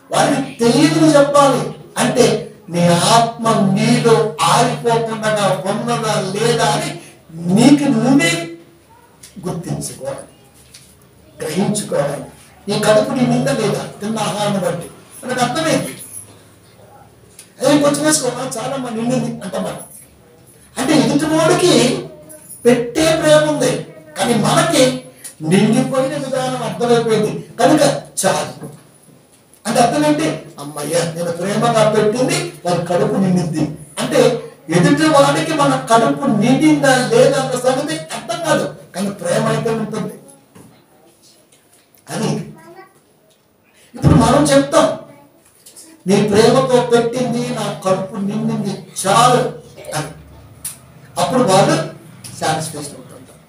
వారికి తెలియదు చెప్పాలి అంటే నీ ఆత్మ నీలో ఆరిపోకుండా ఉన్నదా లేదా అని నీకు నువ్వే గుర్తించుకోవాలి, గ్రహించుకోవాలి. నీ కడుపు నీ నింద లేదా తిన్న ఆహారం బట్టి మనకు అర్థమైంది. అదే కొంచెం వేసుకోవాలి, చాలా మన నిండింది అంటాం. అంటే ఎదుటివాడికి పెట్టే ప్రేమ ఉంది, కానీ మనకి నిండిపోయిన విధానం అర్థమైపోయింది కనుక చాలు. అంటే అర్థం ఏంటి? అమ్మయ్య నేను ప్రేమగా పెట్టింది వారి కడుపు నిండింది అంటే ఎదుటి వాడికి మన కడుపు నిండిందా లేదా అన్న సంగతి అర్థం కాదు, కానీ ప్రేమ అయితే ఉంటుంది అని. ఇప్పుడు మనం చెప్తాం, నీ ప్రేమతో పెట్టింది నా కడుపు నిండింది చాలు అని. అప్పుడు వాళ్ళు సాటిస్ఫాక్షన్ ఉంటుంటారు.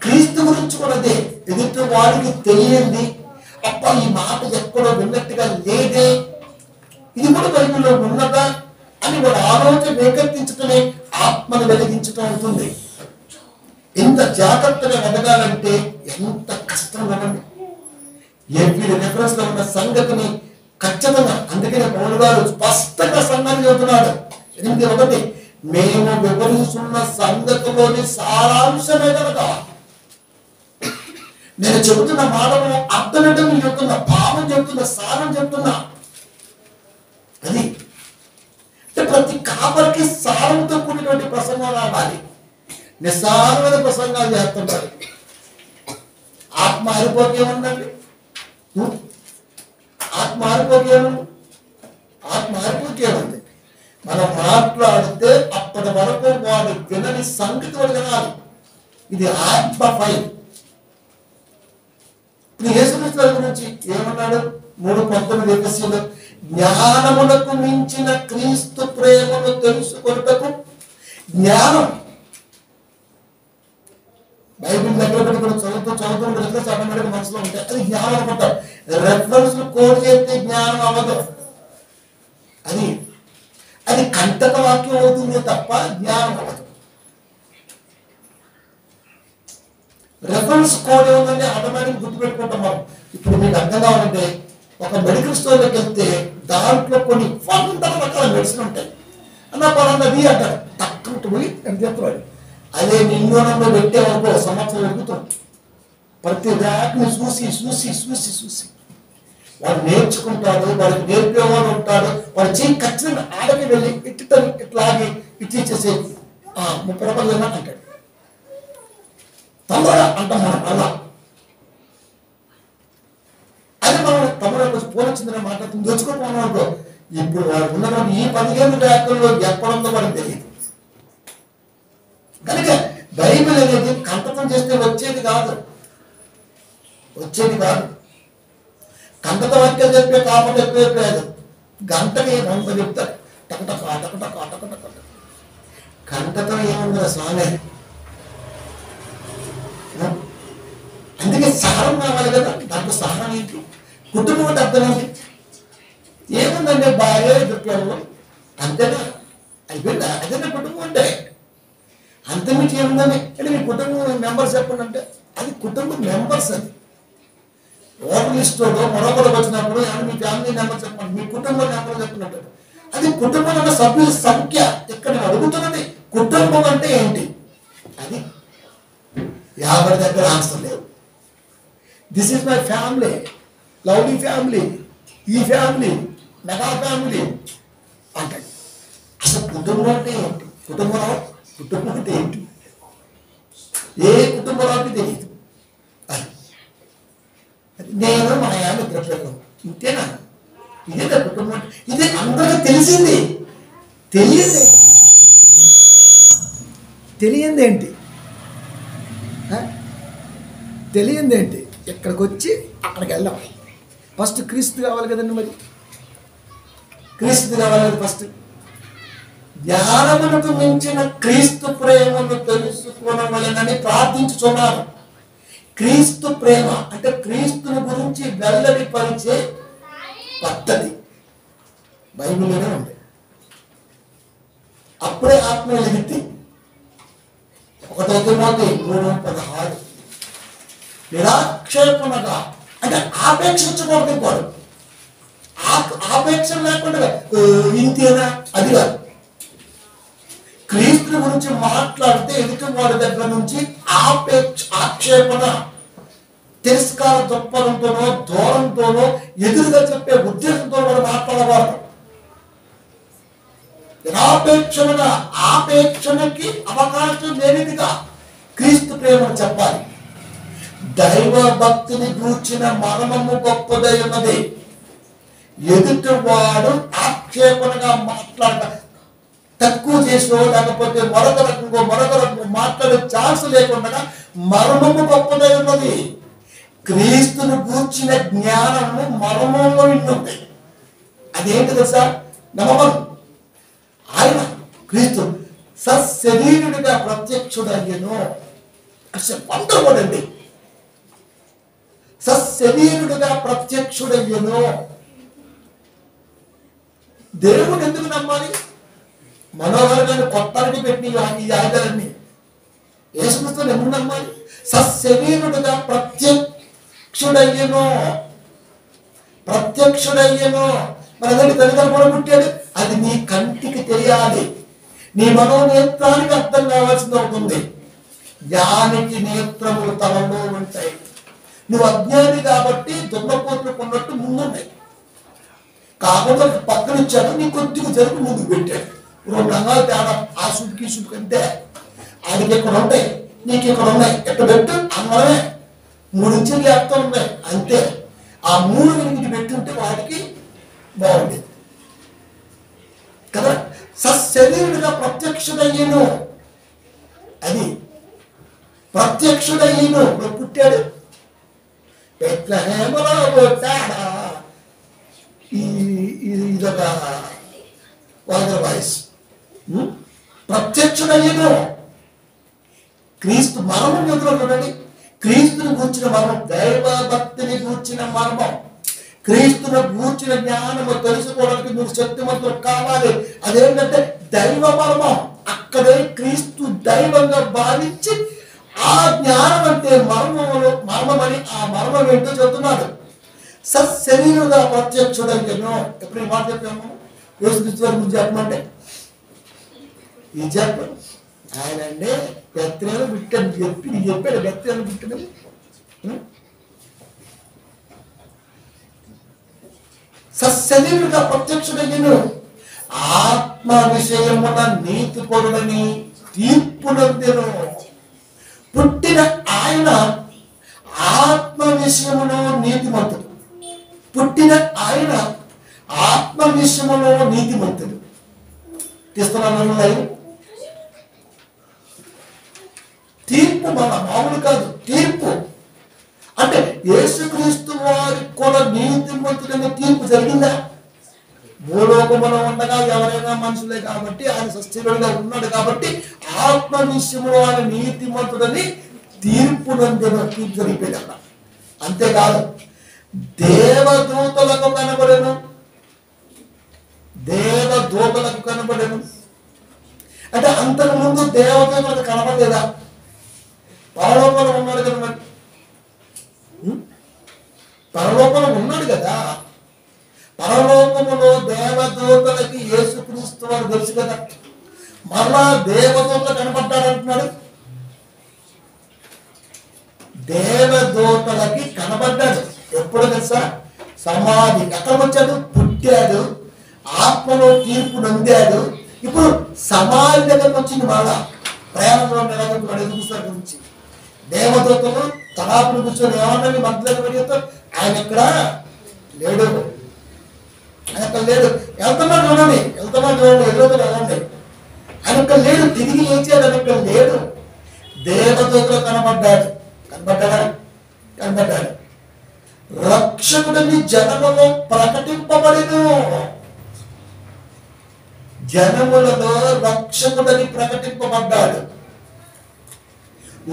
క్రీస్తు గురించి కూడా అదే. ఎదుటి వాడికి తెలియంది, అప్ప ఈ మాట ఎక్కడో విన్నట్టుగా లేదే, ఇది కూడా బైబిల్లో ఉన్నదా అని వాడు ఆలోచన రేకెత్తించటమే ఆత్మను వెలిగించటం అవుతుంది. ఎంత జాగ్రత్తగా ఎదగాలంటే ఎంత కష్టం కదండి. ఎవ్రీ రిఫరెన్స్ లో ఉన్న సంగతిని ఖచ్చితంగా, అందుకనే పౌలు గారు స్పష్టంగా సంఘాన్ని చెబుతున్నాడు 8:1, మేము వివరిస్తున్న సంగతిలోని సారాంశమే కనుక నేను చెబుతున్న మాటలు అర్థమేంటో నేను చెప్తున్నా, భావం చెప్తున్నా, సారం చెప్తున్నా. అది అంటే ప్రతి కాపరికి సారంతో కూడినటువంటి ప్రసంగం రావాలి. నిస్సారమైన ప్రసంగాలు చేస్తుంటారు. ఆత్మ ఆరిపోకే ఉందండి. ఆత్మ ఆరిపోకే ఉంది. ఆత్మ ఆరిపోకే ఉంది. మనం మాట్లాడితే అప్పటి వరకు వాడు వినని సంగతి వాడు వినాలి. ఇది ఆత్మ ఫైల్. ఇప్పుడు యేసుక్రీస్తు గురించి ఏమన్నాడు? 3:19 ఎఫెసీయులు, జ్ఞానమునకు మించిన క్రీస్తు ప్రేమను తెలుసుకొనుటకు. జ్ఞానం బైబిల్ దగ్గర పెట్టుకుని చదువుతూ చదవడానికి మనసులో ఉంటాయి. అది జ్ఞానం అనుకుంటారు. రెఫరెన్స్ కోడ్ చేస్తే జ్ఞానం అవ్వదు. అది కంటక వాక్యం అవుతుంది తప్ప జ్ఞానం అవ్వదు. రెఫరెన్స్ కోడ్ ఏముందంటే ఆటోమేటిక్ గుర్తుపెట్టుకుంటాం మనం. ఇప్పుడు మీకు అర్థం కావాలంటే ఒక మెడికల్ స్టోర్లోకి వెళ్తే దాంట్లో కొన్ని 100 రకాల మెడిసిన్ ఉంటాయి. అన్న పలానది అంటారు, తక్కువ పోయి అని చెప్తాడు. అదే నిందోనంలో పెట్టే వరకు సంవత్సరం ఎదుగుతాడు. ప్రతి ర్యాక్ని చూసి వాడు నేర్చుకుంటాడు. వాడికి నేర్పేవాడు ఉంటాడు. వాడు చేయి ఖచ్చితంగా ఆడకి వెళ్ళి ఇట్లాగి ఇచ్చేసేసి 30 రూపాయలు అంటాడు. తమ్ముడా అంటాం మనం. అలా అది మనం తమ్ముడు కొంచెం పోలొచ్చిందని మాట్లాడుతుంది, దోచుకోపోవడం అనుకో. ఇప్పుడు వాడు ఉన్నటువంటి ఈ 15 ర్యాకుల్లో ఎక్కడుందో వాడికి తెలియదు. కనుక బైబిల్ అనేది కంఠతం చేస్తే వచ్చేది కాదు. కంటత వాక్యాలు చెప్పే కాపలు ఎక్కువ లేదు. గంటకి 100 చెప్తారు. టకటక. కంటతం ఏముంది స్వామి. అందుకే సారం కావాలి కదా. దాంట్లో సారం ఏంటి? కుటుంబం అంటే అర్థం ఏంటి? ఏముందండి, భార్య, 2 పిల్లలు, అంతేనా? అయిపోయిందా? అదేనా కుటుంబం అంటే? అంతమించి ఏముందని అంటే మీ కుటుంబం మెంబర్స్ చెప్పండి అంటే అది కుటుంబం మెంబర్స్. అది ఓటర్ లిస్టులో మరొకరు వచ్చినప్పుడు మీ ఫ్యామిలీ మెంబర్ చెప్పండి, మీ కుటుంబ మెంబర్ చెప్పినట్టు అది కుటుంబం అన్న సభ్యుల సంఖ్య. ఇక్కడ నేను అడుగుతున్నది కుటుంబం అంటే ఏంటి? అది 50 దగ్గర ఆన్సర్ లేవు. This is my family, lovely family, ఈ ఫ్యామిలీ, మెగా ఫ్యామిలీ అంటాడు. అసలు కుటుంబం అంటే ఏంటి? కుటుంబం అంటే ఏంటి? ఏ కుటుంబంలోకి తెలియదు. నేను మా యాభై 2 పిల్లలు, ఇంతేనా? ఇదే కుటుంబం. ఇదే అందరికీ తెలిసింది. తెలియందేంటి? ఇక్కడికి వచ్చి అక్కడికి వెళ్దాం. ఫస్ట్ క్రీస్తు కావాలి కదండి. మరి క్రీస్తు కావాలి కదా ఫస్ట్. జ్ఞానమునకు మించిన క్రీస్తు ప్రేమను తెలుసుకోవాలని ప్రార్థించుచున్నారు. క్రీస్తు ప్రేమ అంటే క్రీస్తుని గురించి వెల్లడిపరిచే పద్ధతి బైబిల్లోనే ఉంది. అప్పుడే ఆత్మ వెలిగింది. 1 తిమోతి 3:16 నిరాక్షేపణగా అంటే ఆపేక్షించకూడదు. ఇంకోడు ఆపేక్ష లేకుండా ఇంతేనా అది కాదు. క్రీస్తు గురించి మాట్లాడితే ఎదుటి వాడి దగ్గర నుంచి ఆక్షేపణ, తిరస్కార దృక్పథంతోనో దూరంతోనో ఎదురుగా చెప్పే ఉద్దేశంతో కూడా మాట్లాడవాడు. నిరాపేక్షణగా ఆపేక్షణకి అవకాశం లేనిదిగా క్రీస్తు ప్రేమను చెప్పాలి. దైవ భక్తిని గూర్చిన మర్మము గొప్పదై ఉన్నది. ఎదుటివాడు ఆక్షేపణగా మాట్లాడ తక్కువ చేసో లేకపోతే మరొక రకంగా మాట్లాడే ఛాన్స్ లేకుండా మర్మము గొప్పదై ఉన్నది. క్రీస్తును గూర్చిన జ్ఞానము మర్మంలో ఉంటుంది. అదేంటి తెలుసా? నమ్మకం. ఆయన క్రీస్తు సశరీరుడిగా ప్రత్యక్షుడయ్యను. అసలు వండకూడండి. సశరీరుడిగా ప్రత్యక్షుడయ్యను. దేవుడు ఎందుకు నమ్మాలి? మనోహరంగా కొట్టాలని పెట్టి ఈ ఆయుధాలన్నీ యేసుక్రీస్తుని ఎందుకు నమ్మాలి? సశరీరుడిగా ప్రత్యక్షుడయ్యను. మన దగ్గర తల్లిదండ్రులు కూడా పుట్టాడు. అది నీ కంటికి తెలియాలి. నీ మనోనేత్రానికి అర్థం కావాల్సింది అవుతుంది. జ్ఞానికి నేత్రములు తలలో ఉంటాయి. నువ్వు అజ్ఞాని కాబట్టి దున్నపోతులు కొన్నట్టు ముందున్నాయి. కాకుండా పక్కన ఇచ్చాడు, నీ కొద్దిగా జరిపి ముందుకు పెట్టాడు. 2 రంగాలు తేడా, ఆ సుడికి ఈ సుడికి అంటే ఆయనకి ఇక్కడ ఉంటాయి, నీకు ఇక్కడ ఉన్నాయి, ఎక్కడ పెట్టు అన్నమే 3 ఇంచులు లేపుతూ ఉన్నాయి అంతే. ఆ 3 ఇంటికి పెట్టుంటే వాడికి బాగుండేది కదా. సశరీరుడిగా ప్రత్యక్షుడయ్యను, అది ప్రత్యక్షుడయ్యను. పుట్టాడు బెత్లెహేములో పుట్టాడా, ఇదొక వాయిస్ వాయిస్. ప్రత్యక్షుడయ్యను. క్రీస్తు మరణం ఎదురు చూడండి, క్రీస్తుని గూర్చిన మర్మం, దైవ భక్తిని గూర్చిన మర్మం, క్రీస్తుని గూర్చిన జ్ఞానము తెలుసుకోవడానికి మీరు శక్తిమంతులు కావాలి. అదేంటంటే దైవ మర్మం. అక్కడే క్రీస్తు దైవంగా భావించి ఆ జ్ఞానం అంటే మర్మమని, ఆ మర్మం ఏంటో చెబుతున్నాడు. సశరీరుగా ప్రత్యక్షుడయ్యను. ఎప్పుడు ఈ మాట చెప్పాము? యేసుక్రీస్తు వారి గురించి చెప్పమంటే ఇది చెప్పాను. ఆయన అంటే బెత్లెహేములో పుట్టాడు చెప్పి నీ చెప్పాడు. బెత్లెహేములో పుట్టాడు. సశరీరుగా ప్రత్యక్షుడయ్యను. ఆత్మ విషయమున నీతి పరుడని తీర్పునందెను. పుట్టిన ఆయన ఆత్మ విషయములో నీతిమంతుడు. పుట్టిన ఆయన ఆత్మ విషయములో నీతిమంతుడు. తీస్తున్నాను. తీర్పు మన మామూలు కాదు, తీర్పు అంటే యేసుక్రీస్తు వారికి కూడా నీతిమంతుడనే తీర్పు జరిగిందా? భూలోకములో ఉండగా ఎవరైనా మనుషులే కాబట్టి ఆయన సశరీరుడిగా ఉన్నాడు కాబట్టి ఆత్మ విషయంలో ఆయన నీతిమంతుడని తీర్పు జరిగిపోయాడు అక్కడ. అంతేకాదు దేవదూతలకు కనబడను, దేవదూతలకు కనబడను. అంటే అంతకు ముందు దేవదూతలకు కనబడలేదా? పరలోకంలో ఉన్నాడు కదా, మరి పరలోకంలో ఉన్నాడు కదా. పరలోకములో దేవదూతలకి యేసుక్రీస్తు వారు తెలుసు కదా. మరలా దేవదూతలు కనబడ్డాడు అంటున్నాడు. దేవదూతలకి కనబడ్డాడు ఎప్పుడు తెలుసా? సమాధి. ఎక్కడ వచ్చాడు? పుట్టాడు, ఆత్మలో తీర్పు నొందాడు. ఇప్పుడు సమాధి దగ్గరకు వచ్చింది. మరలా ప్రయాణంలో ఎదుగుతారు గురించి దేవదూతలు తలాపులు కూర్చొని ఏమన్నా మంత్రులకు పెడితే ఆయన ఇక్కడ లేడు, ఆయన ఇక్కడ లేడు. వెళ్తున్నాడు చూడండి, ఎదుగుతాడు వెళ్ళండి. ఆయన ఇక్కడ లేడు, తిరిగి లేచాడు. ఆయన ఇక్కడ లేడు. దేవదూతలు కనబడ్డాడు. కనబడ్డాడు. రక్షకుడిని జనములో ప్రకటింపబడిను. జనములలో రక్షకుడని ప్రకటింపబడ్డాడు.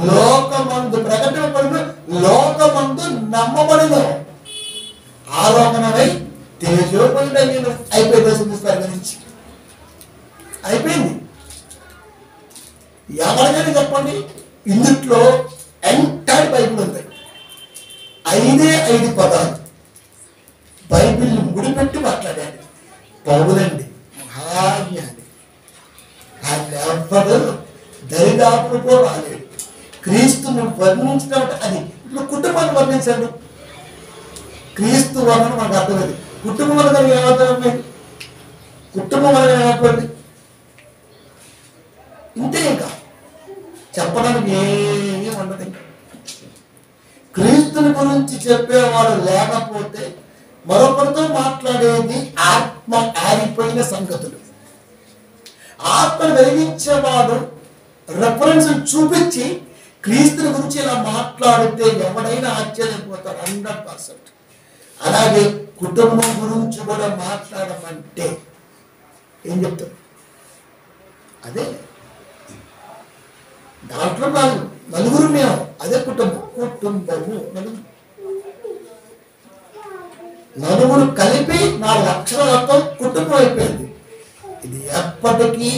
లోకమందు ప్రకటింపబడిన, లోకమందు నమ్మబడిన. ఆలోకనమై తేజోమయుడైన అయిపోయింది. గురించి అయిపోయింది. ఎవరికైనా చెప్పండి, ఇందుట్లో ఎంటైర్ బైబిల్ ఉంది. 5 పదాలు బైబిల్ని ముడిపెట్టి మాట్లాడాడు పౌలండి, మహాజ్ఞాని. ఆయన ఎవ్వడు దరిదాపులు కూడా రాలేడు. క్రీస్తును వర్ణించడం అది. ఇప్పుడు కుటుంబాన్ని వర్ణించండి. క్రీస్తు వర్ణన మనకు అర్థమైంది. కుటుంబం వల్ల ఏమర్థమైంది? కుటుంబం వల్ల ఏమైపోయింది? ఇంతే. ఇంకా చెప్పడానికి ఏమీ ఉండదు. ఇంకా క్రీస్తుని గురించి చెప్పేవాడు లేకపోతే మరొకరితో మాట్లాడేది ఆత్మ ఆరిపోయిన సంగతులు. ఆత్మను వెలిగించేవాడు రెఫరెన్స్ చూపించి క్రీస్తుని గురించి ఇలా మాట్లాడితే ఎవడైనా ఆశ్చర్యపోతాడు 100%. అలాగే కుటుంబం గురించి కూడా మాట్లాడమంటే ఏం చెప్తారు? అదే దాంట్లో నలుగురు మేము, అదే కుటుంబము. నలుగురు కలిపి 4 అక్షరాలతో కుటుంబం అయిపోయింది. ఇది ఎప్పటికీ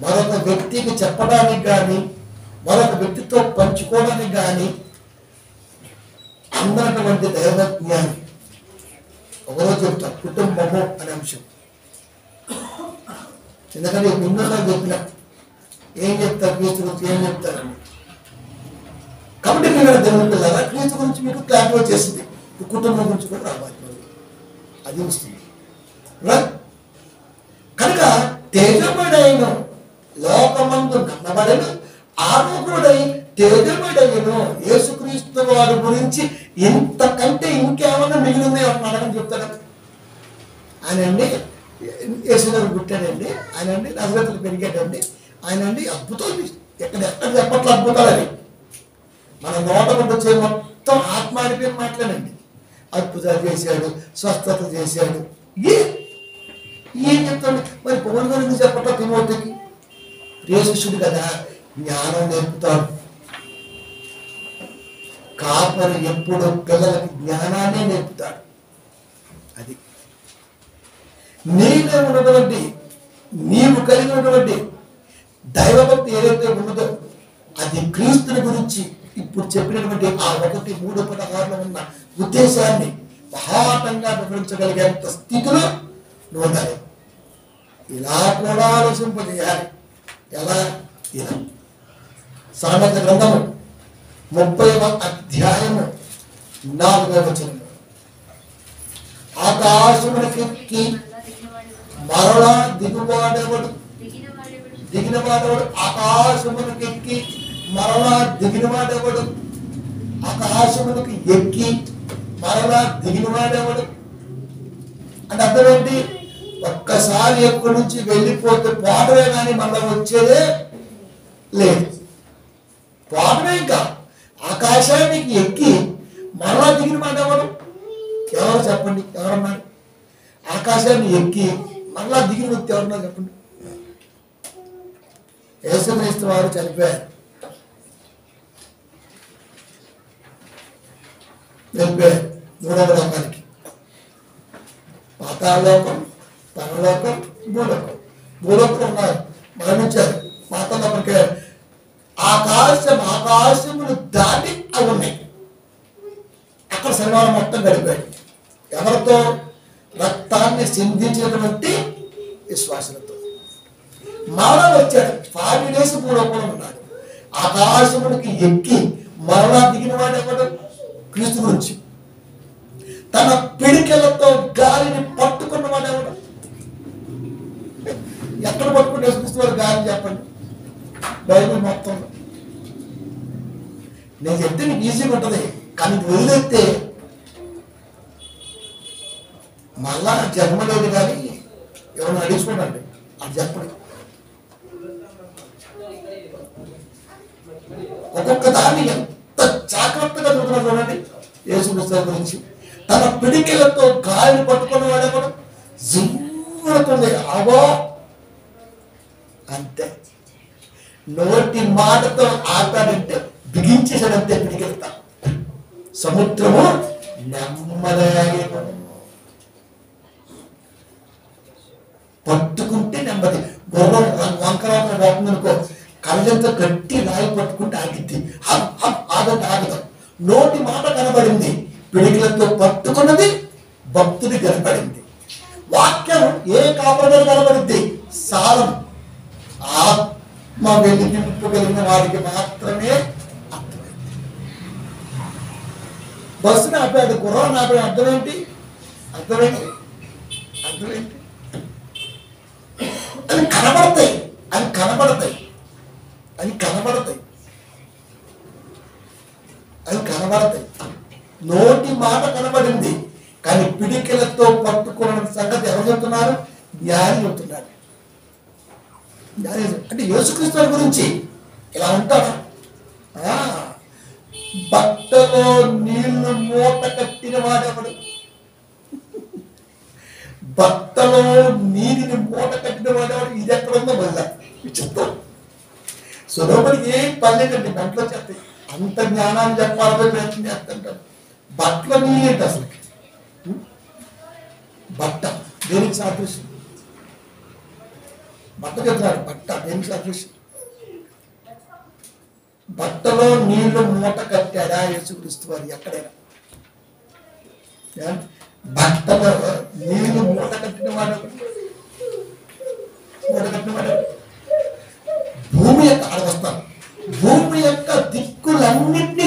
మరొక వ్యక్తికి చెప్పడానికి కానీ మరొక వ్యక్తితో పంచుకోవడానికి కానీ అందనటువంటి దైవజ్ఞాని. ఒకరోజు చెప్తారు కుటుంబము అనే అంశం. ఎందుకంటే ముందుగా చెప్పిన ఏం చెప్తారు, క్రీస్తు గురించి ఏం చెప్తారని. కాబట్టి మీరు దేవుని పిల్లరా క్రీస్తు గురించి మీకు క్లారిటీ వచ్చేసింది. కుటుంబం గురించి కూడా రావాలి, అది వస్తుంది. కనుక తేజముడైన లోకమందు నమ్మబడిన ఆరోగ్యుడై తేజముడైన యేసుక్రీస్తు వారి గురించి ఇంతకంటే ఇంకేమన్నా మిగిలింది అడగని చెప్తాడు. ఆయన అండి యేసుగారు పుట్టాడండి, ఆయన అండి నజరేతులు పెరిగాడండి, ఆయన అండి అద్భుతాలు ఎక్కడ చెప్పట్లు అద్భుతాలని మన నోట వచ్చే మొత్తం ఆత్మాడిపోయిన మాట్లాడండి. అద్భుతాలు చేశాడు, స్వస్థత చేశాడు, ఏం చెప్తాడు. మరి పవన్ గారు ఎందుకు చెప్పట్లా తిమోతికి? ప్రియ శిష్యుడు కదా, జ్ఞానం నేర్పుతాడు. కాపరి ఎప్పుడు పిల్లలకి జ్ఞానాన్ని నేర్పుతాడు. అది నీలో ఉన్నటువంటి నీవు కలిగినటువంటి దైవభక్తి ఏదైతే ఉన్నదో అది క్రీస్తుని గురించి ఇప్పుడు చెప్పినటువంటి ఆ 1:3-16 ఉన్న ఉద్దేశాన్ని మహాటంగా వివరించగలిగేంత స్థితిలో నువ్వు ఉండాలి. ఇలా కూడా ఆలోచింపజేయాలి. ఎలా? ఇలా సామెత గ్రంథము 30వ అధ్యాయము 4వ వచనము, ఆకాశమునకెక్కి మరలా దిగినవాడెవడు, ఆకాశమునకెక్కి మరలా దిగినవాడెవడు, ఆకాశమునకు ఎక్కి మరలా దిగినవాడెవడు అంటే అర్థం ఏంటి? ఒక్కసారి ఎక్కడి నుంచి వెళ్ళిపోతే పోవడమే కానీ మళ్ళీ వచ్చేదే లేదు. పోవడమే. ఇంకా ఆకాశానికి ఎక్కి మరలా దిగిన మాట ఎవరు? ఎవరు చెప్పండి? ఎవరన్నారు? ఆకాశాన్ని ఎక్కి మరలా దిగిన వ్యక్తి ఎవరన్నా చెప్పండి? యేసుక్రీస్తు వారు చనిపోయారు, వెళ్ళిపోయారు 3వ లోకానికి. పాతాళలోకం, పరలోకం, భూలోకం. భూలోకం ఉన్నారు, మరణించారు. పాతాళలోకంకి ఆకాశములు దాటి అవి ఉన్నాయి. అక్కడ శనివారం మొత్తం గడిపాడు. ఎవరితో? రక్తాన్ని సింధించినటువంటి విశ్వాసులతో. మరలా వచ్చాడు, 40 days భూలోకంలో ఉన్నాడు. ఆకాశమునికి ఎక్కి మరలా దిగిన వాడు ఎవడు? క్రీస్తు గురించి. తన పిడికెలతో గాలిని పట్టుకున్న వాడు ఎవడు? ఎక్కడ పట్టుకుంటే యేసుక్రీస్తు వారు గాలిని చెప్పండి? బైబిల్ మొత్తం. నేను చెప్తే నీకు ఈజీగా ఉంటుంది, కానీ వదిలేస్తే మళ్ళా జన్మ లేదు. కానీ ఎవరిని అడిగిపోండి, అది చెప్పండి. ఒక్కొక్క దాన్ని ఎంత జాగ్రత్తగా చూస్తున్నారు చూడండి యేసుక్రీస్తు గురించి. తన పిడికిలతో గాలిని పట్టుకున్న వాడేవాడు జిమ్ముతుంది. అవో అంతే. నోటి మాటతో ఆటాడంటే బిగించేసాడంతే పిడికెళ్తా. సముద్రము నెమ్మదిగా పట్టుకుంటే నెమ్మది. గుర్రం వంకరాలను పోతుందనుకో, కళ్ళంతో గట్టి రాయి పట్టుకుంటే ఆగిద్ది. ఆగదు. నోటి మాట కనబడింది, పిడికిలతో పట్టుకున్నది భక్తుడి కనబడింది. వాక్యం ఏ కాపరగా కనబడింది? సారం. ఆత్మ వెలిగింపగలిగిన వారికి మాత్రమే అర్థమైంది. బస్సుని ఆపాడు, గుర్రాన్ని ఆపాడు. అర్థమేంటి? అవి కనబడతాయి. నోటి మాట కనబడింది, కానీ పిడికిలతో పట్టుకున్న సంగతి ఎవరు చెప్తున్నారు? జ్ఞాని చెప్తున్నాడు. అంటే యేసుక్రీస్తు గురించి ఇలా ఉంటాడు. బట్టలో నీళ్లు మూట కట్టిన వాడెవడు? బట్టలో నీటిని మూట కట్టిన వాడేవాడు. ఇది ఎక్కడ ఉందో మళ్ళా చెప్తాం. సులభడికి ఏం పర్లేదండి, గంటలో చెప్తాయి. అంత జ్ఞానాన్ని చెప్పాలని ప్రయత్నం చేస్తుంటారు. బట్టలో నీళ్ళేంటి అసలు? బట్ట దేనికి సాదృశ్యం? బట్ట చెప్తున్నాడు. బట్ట దేనికి సాదృశ్యం? బట్టలో నీళ్లు మూట కట్టాడా యేసుక్రీస్తు వారు? ఎక్కడైనా బట్టలో నీళ్లు మూట కట్టిన వాడు భూమి యొక్క అడగస్తాను. భూమి యొక్క దిక్కులన్నింటినీ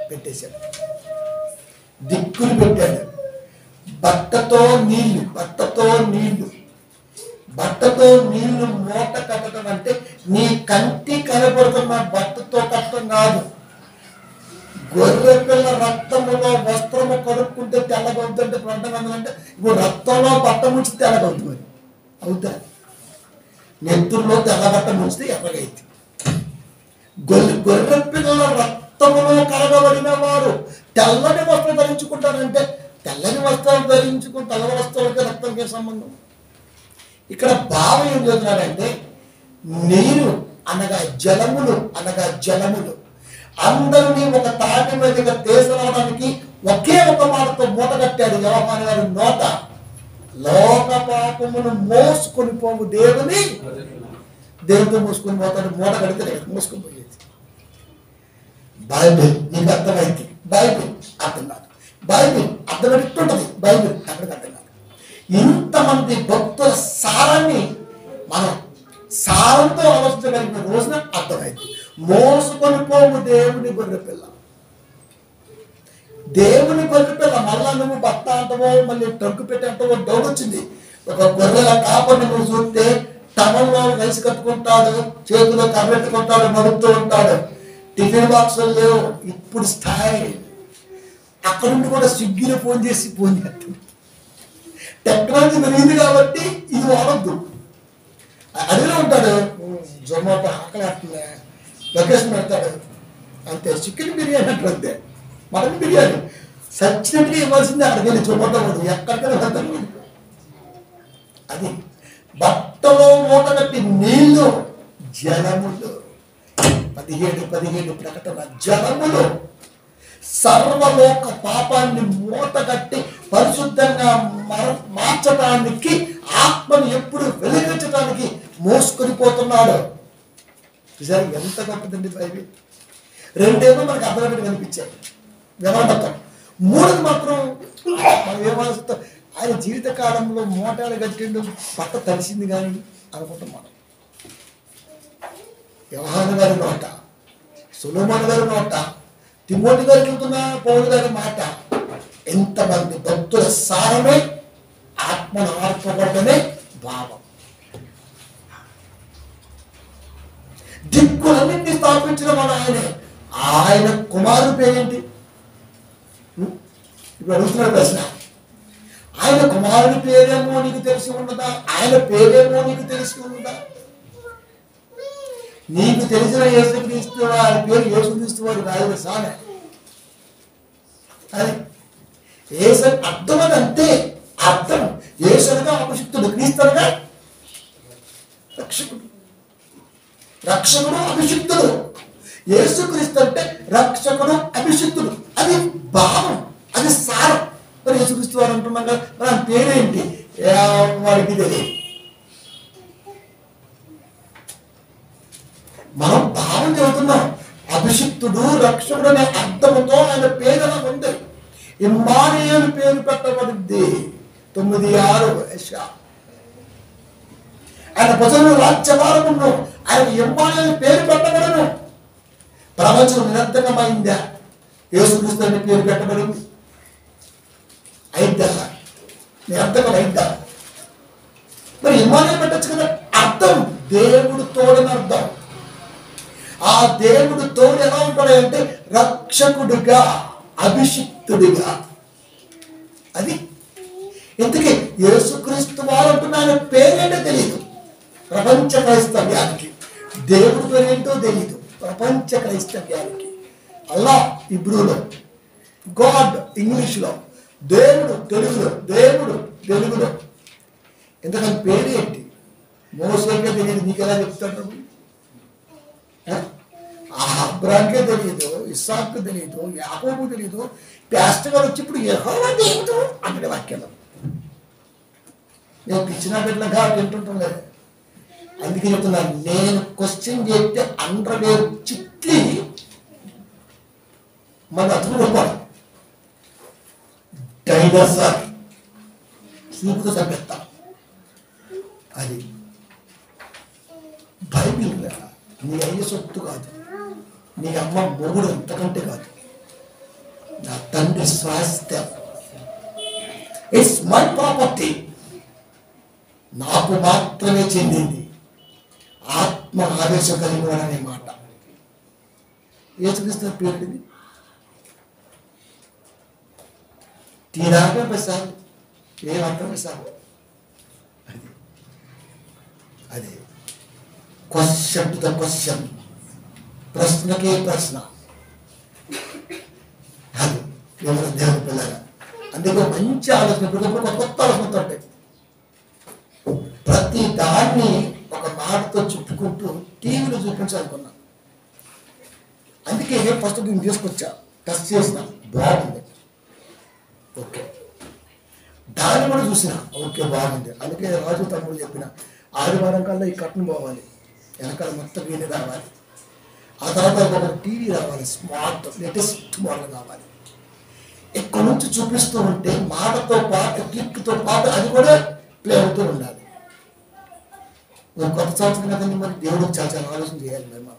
పెట్టేశాడు. దిక్కులు పెట్టాడు. బట్టతో నీళ్లు మూట కట్టడం అంటే నీ కంటి కనబడుతున్న బట్టతో కట్టడం కాదు. గొర్రె పిల్ల రక్తములో వస్త్రము కడుక్కుంటే తెల్లగవుతుంటే అంటే ఇప్పుడు రక్తంలో బట్ట ముంచి తెల్లగవుతుంది. అవుతా నెత్తుల్లో తెల్ల బట్ట ముంచితే ఎర్రగైతే. గొర్రె పిల్లల రక్తములో కరగబడిన వారు తెల్లని వస్త్రం ధరించుకుంటారంటే తెల్లని వస్త్రాలు ధరించుకుని తెల్ల వస్త్రాలకి రక్తంకి సంబంధం. ఇక్కడ భావం ఏం చెబుతున్నాడంటే నీరు అనగా జలములు అందరినీ ఒక తాటి మీదుగా తీసుకురావడానికి ఒకే ఒక మాటతో మూట కట్టాడు యోహాను గారి నోట. లోక పాపమును మోసుకొని పోవు దేవునితో మోసుకొని పోతాడు. మూట కడితే మోసుకొని పోయేది. బైబిల్ నీకు అర్థమైంది, బైబిల్ అర్థం కాదు. బైబిల్ అర్థమవుతుంటది, బైబిల్ అక్కడికి అర్థం కాదు. ఇంతమంది భక్తుల సారాన్ని మనం సారంతో ఆలోచించగలిగిన రోజున అర్థమైంది. మోసుకొని పోవు దేవుని గొర్రెపిల్ల. మళ్ళా నువ్వు బట్ట అంటావో మళ్ళీ ట్రంకు పెట్టి అంటావో డౌట్ వచ్చింది. ఒక గొర్రెల కాపని నువ్వు చూస్తే టవల్లో కలిసి కట్టుకుంటాడు, చేతిలో కర్రెట్టుకుంటాడు, నడుపుతూ ఉంటాడు. టిఫిన్ బాక్సులు లేవు. ఇప్పుడు స్టైల్ అక్కడ నుండి కూడా స్విగ్గీలో ఫోన్ చేస్తుంది. టెక్నాలజీ పెరిగింది కాబట్టి ఇది వాడద్దు. అడిగిన ఉంటాడు, జొమాటో ఆకలి వేస్తుందా, లొకేషన్ పెడతాడు, అంతే. చికెన్ బిర్యానీ అంటే అంతే, మటన్ బిర్యానీ సచ్చినట్టుగా ఇవ్వాల్సిందే. అక్కడికి వెళ్ళి జొమాటో వద్దు, ఎక్కడికైనా వెళ్తాను. అది బట్టలో మూట కట్టి నీళ్లు, జలములు. 17 ప్రకటన. జలములు సర్వలోక పాపాన్ని మూట కట్టి పరిశుద్ధంగా మార్చడానికి, ఆత్మను ఎప్పుడు వెలిగించడానికి మోసుకొని పోతున్నాడు. చూసారు ఎంత గొప్పదండి బైబిల్. రెండేమో మనకు అర్థమైనట్టు కనిపించాయి, వ్యవహారం. మూడోది మాత్రం మనం ఏమాలుస్తాం, ఆయన జీవిత కాలంలో మోటాలు కట్టిండు, పట్ట తడిసింది కానీ అనుకుంటాం మనం. యోహాను గారి నోట, సొలొమోను గారి నోట, తిమోతి గారికి వెళ్తున్న పౌలు గారి మాట, ఎంతమంది భక్తుల సారమే ఆత్మను ఆర్పబడమే భావం. దిక్కులన్నింటినీ స్థాపించిన మన ఆయన కుమారుడు పేరేంటి? ఇప్పుడు అడుగుతున్న ప్రశ్న. ఆయన కుమారుడి పేరేమో నీకు తెలిసి ఉన్నదా? ఆయన పేరేమో నీకు తెలిసి ఉన్నదా? నీకు తెలిసిన యేసుక్రీస్తు, ఆయన పేరు యేసుక్రీస్తు వాడు రాయల సామె. అది యేసు అర్థం, అది అంతే అర్థం. యేసుగా అభిషిక్తుడు, క్రీస్తుగా రక్షకుడు. రక్షకుడు అభిషిక్తుడు. యేసుక్రీస్తు అంటే రక్షకుడు అభిషిక్తుడు. అది భావం, అది సారం. మరి యేసుక్రీస్తు వారు అంటున్నాం కదా, మరి ఆయన పేరేంటి? వాడికి తెలియదు. మనం భావం చెబుతున్నాం. అభిషిక్తుడు, రక్షకుడు అనే అర్థముతో ఆయన పేరు ఎలా ఉంది? ఇమ్మానుయేలు పేరు పెట్టబడింది. 9:6 ఆయన ప్రజలు రాజ్యభారమును, ఆయన ఇమ్మానుయేలు పేరు పెట్టబడను. ప్రపంచం నిరర్థకమైందా? యేసుక్రీస్తు అనే పేరు పెట్టబడింది. అయిద్దా? నిరర్థకమైందా? మరి ఇమ్మానుయేలు పెట్టచ్చు కదా. అర్థం దేవుడు తోడని అర్థం. ఆ దేవుడు తోడు ఎలా ఉంటాడంటే రక్షకుడిగా, అభిషిక్తుడిగా. అది ఎందుకే యేసుక్రీస్తు వారు అంటున్న ఆయన పేరేంటో తెలియదు ప్రపంచ క్రైస్తవ్యానికి. దేవుడు పేరేంటో తెలియదు ప్రపంచ క్రైస్తవ్యానికి. అల్లా హిబ్రూలో, గాడ్ ఇంగ్లీష్లో, దేవుడు తెలుగులో. ఎందుకంటే పేరు ఏంటి? మోసేకే తెలియదు, నీకెలా చెప్తాడు? అబ్రాహాంకే తెలియదు, ఇస్సాకు తెలియదు, యాకోబు తెలియదు. పాస్టర్ గారు వచ్చి ఇప్పుడు యెహోవా దేవుడు అంటే వాక్యం నేను పిచ్చిన బిడ్డలుగా వింటుంటాం లేదు. అందుకే చెప్తున్నాను, నేను క్వశ్చన్ చేస్తే అండర్వేర్ చిట్లి మన అతులు డైనోసార్ చూపుతో చంపేస్తాం. అది బైబిల్. నీ అయ్య సొత్తు కాదు, నీ అమ్మ మొగుడు ఎంతకంటే కాదు. తండ్రి స్వాస్థ్యం. ఇట్స్ మై ప్రాపర్టీ, నాకు మాత్రమే చెందింది. ఆత్మ ఆవేశం కలిగి అనే మాట యేసుక్రీస్తు పేరు. ఇది తీరాగా ప్రసాద్ ఏమంటారు ప్రసాద్, అదే క్వశ్చన్ టు ద క్వశ్చన్, ప్రశ్నకే ప్రశ్న. అది ఎవరు దేవుని పిల్లగా. అందుకే మంచి ఆలోచన, ఇప్పుడు కొత్త ఆలోచనతో ఉంటాయి. ప్రతి దాన్ని ఒక మాటతో చుట్టుకుంటూ టీవీలో చూపించాలనుకున్నా. అందుకే ఫస్ట్ దీన్ని తీసుకొచ్చా, టెస్ట్ చేసిన, బాగుంది, ఓకే. దాన్ని కూడా చూసిన, ఓకే బాగుంది. అందుకే రాజు తమ్ముడు చెప్పిన ఆదివారం కల్లా ఈ కట్నం పోవాలి, వెనకాల మొత్తం వీలు రావాలి, ఆ తర్వాత ఒక టీవీ రావాలి, స్మార్ట్ లేటెస్ట్ మోడల్ కావాలి. ఇక్కడ నుంచి చూపిస్తూ ఉంటే మాటతో పాటు క్లిక్తో పాటు అది కూడా ప్లే అవుతూ ఉండాలి. కొత్త సంవత్సరం కదండి, మరి దేవుడికి చాలా చాలా ఆలోచన చేయాలి. మేము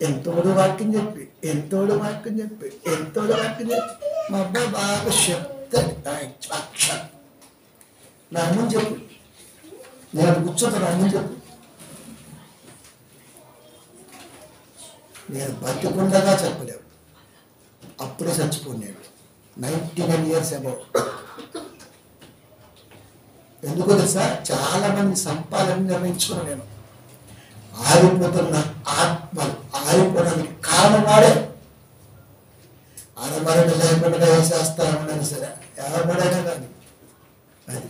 ఎంతోడు వాక్యం చెప్పి మా అబ్బాయి బాగా చెప్తాడు. నా అమ్మని చెప్పు, నేను కూర్చోతాను, నా అమ్మని చెప్పు. నేను బతికుండగా చెప్పలేవు, అప్పుడే చచ్చిపోను. నేను 99 years అబౌవ్. ఎందుకో తెలుసా, చాలా మంది సంపాదన నిర్ణయించుకున్నాను. నేను ఆరిపోతున్న ఆత్మలు ఆరిపోవడానికి కారణం వాడే. అరమరణ లేకుండా వేసేస్తానని సరే, ఎవరిపడైనా కానీ అది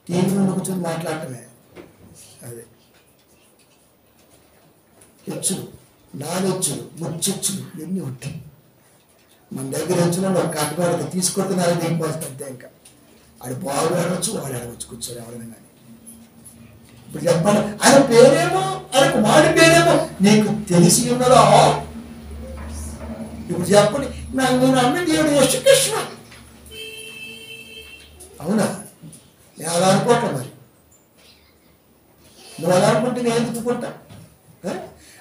టీవీ నుండి కూర్చొని మాట్లాడటమే. అదే హెచ్చులు, నాలెచ్చులు, ముచ్చెచ్చులు ఇవన్నీ ఉంటాయి మన దగ్గర. హెచ్చులో కట్టుబడి తీసుకొస్తే నాకు దిగిపోతుంది అంతే. ఇంకా అది బాగు ఆడవచ్చు, వాడు ఆడవచ్చు, కూర్చొని ఎవరైనా కానీ. ఇప్పుడు చెప్పాలి, ఆయన పేరేమో, ఆయన కుమారుడి పేరేమో నీకు తెలిసి ఉన్నదా? ఇప్పుడు చెప్పండి, నేను అమ్మ దేవుడు యేసుకృష్ణ. అవునా? నేను అలా అనుకోవటం. మరి నువ్వు అలా అనుకుంటే నేను ఎందుకు అనుకుంటా?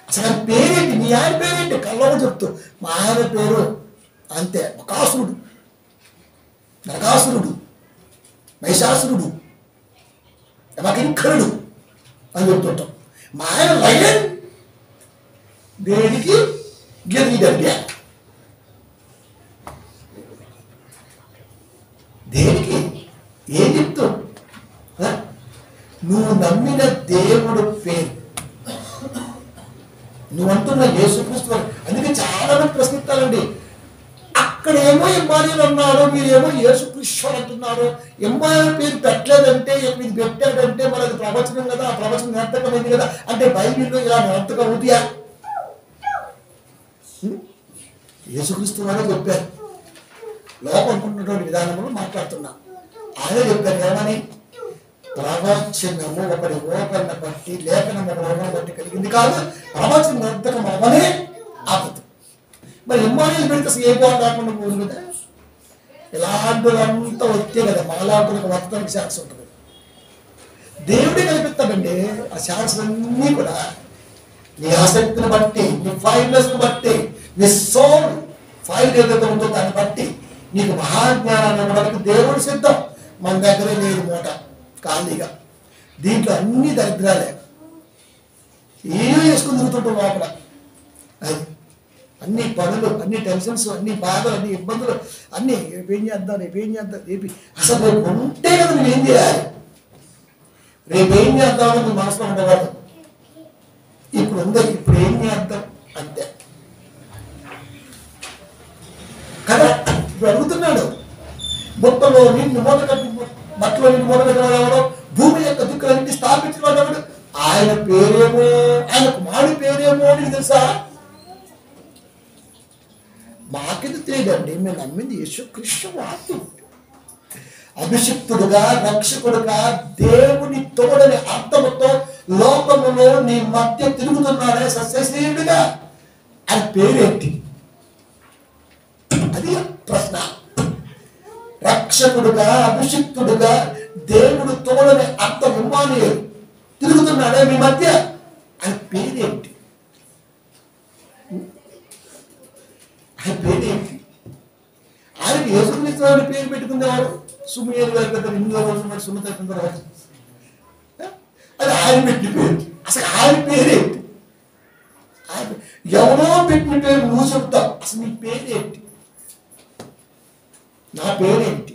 అసలు ఆయన పేరేంటి? నీ ఆయన పేరేంటి? కళ్ళలో చెప్తూ మా ఆయన పేరు అంతే, బకాసురుడు, నరకాసురుడు, మహిషాసురుడు, యమకింకరుడు అని చెప్తుంటాం. మా ఆయన లయన్, దేనికి గెలిదండి, దేనికి ఏం చెప్తావు? నువ్వు నమ్మిన దేవుడు పేరు, నువ్వు అంటున్న యేసుక్రీస్తు. అందుకే చాలా మంది ప్రశ్నిస్తారండి, అక్కడేమో ఇమ్మానుయేలు అన్నారు, మీరేమో యేసుక్రీస్తు అంటున్నారు. ఇమ్మానుయేలు పేరు పెట్టలేదంటే, ఇది పెట్టాడంటే మనది ప్రవచనం కదా, ఆ ప్రవచనం నిరర్థకమైంది కదా. అంటే బైబిల్లో ఇలా నిరర్థకం అవుతాయా? యేసుక్రీస్తు వారే చెప్పారు. లోకం అనుకుంటున్నటువంటి విధానంలో మాట్లాడుతున్నా. ఆయన చెప్పారు ఏమని? ప్రవచనము ఒకటి ఓపెన్న బట్టి, లేఖనం ఒక ఓపెన బట్టి కలిగింది కాదు, ప్రవచనం నిరర్థకం అవనే ఆపదు. మరి ఇమ్మానుయేలు పెడితే ఏ బాగా కాకుండా పోదు కదా. ఇలాంటిదంతా వస్తే కదా మాలాంటి వర్తడానికి ఛాన్స్ ఉంటుంది. దేవుడే కల్పిస్తాడండి ఆ ఛాన్స్ అన్నీ కూడా. నీ ఆసక్తిని బట్టి, నీ ఫైల్నెస్ని బట్టి, నీ సోల్ ఫైల్ ఏదైతే ఉందో దాన్ని బట్టి నీకు మహాజ్ఞానాన్ని ఇవ్వడానికి దేవుడు సిద్ధం. మన దగ్గరే లేదు మూట ఖాళీగా. దీంట్లో అన్ని దరిద్రాలే, ఏమో వేసుకుని తిరుగుతుంటాం లోపల. అది అన్ని పనులు, అన్ని టెన్షన్స్, అన్ని బాధలు, అన్ని ఇబ్బందులు, అన్నీ ఏం చేద్దాం, రేపేం చేద్దాం, రేపు అసలు రేపు ఉంటే కదా నువ్వేం చేయాలి, రేపేం చేద్దామని నువ్వు మనసులో ఉండేవాడు. ఇప్పుడు ఉందా, ఇప్పుడు ఏం చేద్దాం అంతే కదా. ఇప్పుడు అడుగుతున్నాడు, బుట్టలో నిన్ను మూట కట్టి, బట్టలో నిన్ను మూట కట్టిన ఎవరు, భూమి యొక్క దిక్కులన్నింటి స్థాపించిన వాడు ఎవడు? ఆయన పేరేమో, ఆయన కుమారుడి పేరేమో నీకు తెలుసా? మాకెందుకు తెలియదండి, మేము నమ్మింది యేసుక్రీస్తు వాక్యం. అభిషిక్తుడుగా, రక్షకుడుగా, దేవుని తోడని అర్థముతో లోకములో నీ మధ్య తిరుగుతున్నాడే సస్యశ్రీయుడిగా. ఆయన పేరేంటి? అది ప్రశ్న. రక్షకుడుగా, అభిషిక్తుడుగా, దేవుడు తోడని అర్థం ఇమ్మానుయేలు తిరుగుతున్నాడే మీ మధ్య, ఆయన పేరేంటి? సుమేరుని పేరు పెట్టుకునేవాడు సుమేరు గారి దగ్గర 800 రోజులు మరి సున్నత అయిపోయిన తర్వాత అది ఆయన పెట్టిన పేరు. అసలు ఆయన పేరేంటి? ఎవరో పెట్టిన పేరు నువ్వు చెప్తావు. అసలు నీ పేరేంటి? నా పేరేంటి?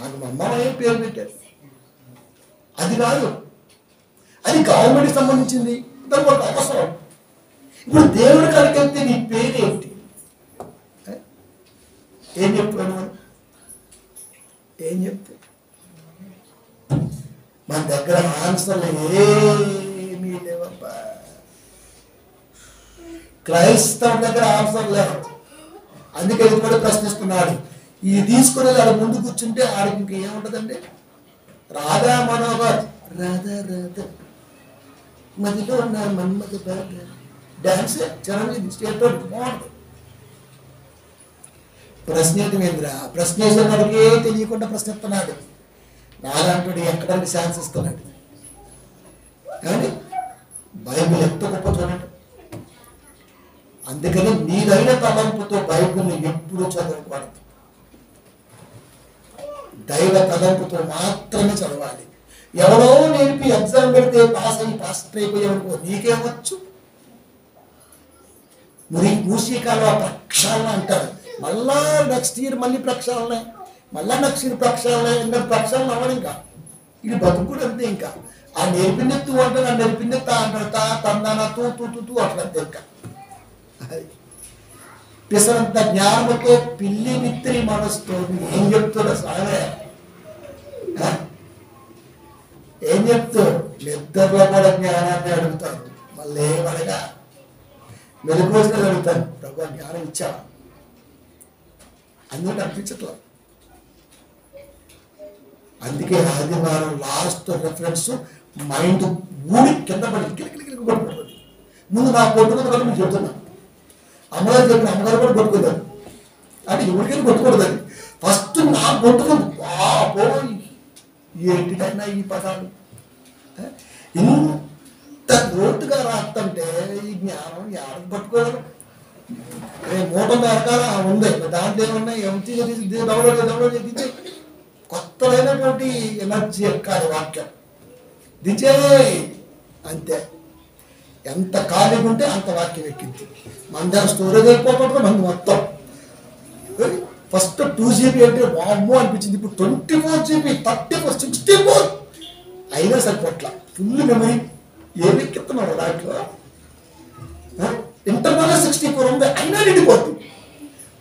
నాకు మా అమ్మాయి పేరు పెట్టారు. అది కాదు, అది గవర్నమెంట్కి సంబంధించింది, దానికి ఒక అవసరం. ఇప్పుడు దేవుడి కాడికి వెళ్తే నీ పేరేంటి? ఏం చెప్పాను? ఏం చెప్పు? మన దగ్గర ఆన్సర్లు ఏమీ లేవబ్బా. క్రైస్తవ దగ్గర ఆన్సర్ లేవు. అందుకే ఇది కూడా ప్రశ్నిస్తున్నాడు. ఇది తీసుకుని ఆడ ముందు కూర్చుంటే ఆడికి ఇంకేముంటదండి? రాధా మనోహర్ రాధా రాధా మదిలో నా మన్మథ బాధ డాన్స్ చిరంజీవి స్టేట్ బాగుంటుంది. ప్రశ్నేంద్ర ప్రశ్నేసిన వాడికే తెలియకుండా ప్రశ్నిస్తున్నాడు. నాలాంటి ఎక్కడానికి ఛాన్స్ ఇస్తున్నాడు. కానీ బైబిల్ ఎంత గొప్ప చూడండి. అందుకని నీదైన తలంపుతో బైబిల్ని ఎప్పుడూ చదవకూడదు. దైవ తలంపుతో మాత్రమే చదవాలి. ఎవరో నేర్పి ఎగ్జామ్ పెడితే పాస్ అయిపోయావనుకో, నీకేమొచ్చు? మరి మూసీకాల ప్రక్షాళన అంటారు. మళ్ళా నెక్స్ట్ ఇయర్ మళ్ళీ ప్రక్షాళన, మళ్ళా నెక్స్ట్ ఇయర్ ప్రక్షాళన, ఇంకా ప్రక్షాళన అవ్వదు. ఇంకా ఇది బతుకుడు అంతే. ఇంకా ఆ నేర్పినెత్తు అంటే ఆ నేర్పినెత్త అంటారు. తందాన తూ తూ తూ తూ అట్లంతే. ఇంకా పిసరంత జ్ఞానంతో పిల్లి మిత్రి మనసుతో ఏం చెప్తున్నా సాగే? ఏం చెప్తూ? నిద్రలో కూడా జ్ఞానాన్ని అడుగుతారు. మళ్ళీ ఏమనగా మెరుగుసిన అడుగుతాను, ప్రభు జ్ఞానం ఇచ్చావా? అందుకు అనిపించట్లేదు. అందుకే ఆదివారం లాస్ట్ రెఫరెన్స్ మైండ్ ఊడి కింద పడి కిలికిలికి కొట్టుకుంటుంది. ముందు నా కొట్టుకున్న మీకు చెప్తున్నా. అమ్మగారు చెప్పిన అమ్మగారు కూడా కొట్టుకుంటారు. అంటే ఎవరికైనా కొట్టుకూడదని ఫస్ట్ నా కొట్టుకుంది. బాబోయ్ ఏంటిదైనా ఈ పదాలు ఇంత లోతుగా రాస్తుంటే ఈ జ్ఞానం ఎవరికి పట్టుకోవాలి? మూట వెనకాల ఉంది, దాంట్లో ఏమన్నా ఎంతీగా డౌన్లోడ్ చేసి కొత్తమైనటువంటి ఎనర్జీ ఎక్కాలి. వాక్యం దించే అంతే. ఎంత ఖాళీగా ఉంటే అంత వాక్యం ఎక్కింది. మన దగ్గర స్టోరేజ్ అయిపోతుంది. మనది మొత్తం ఫస్ట్ 2 GB అంటే వామ్మో అనిపించింది. ఇప్పుడు 24 GB, 34, 64 అయినా సరిపోట్ల. ఫుల్ మెమరీ ఏమి ఎక్కిస్తున్నాడు దాంట్లో. ఇంటర్నల్ 64 ఉంది, అయినా నిండిపోద్ది.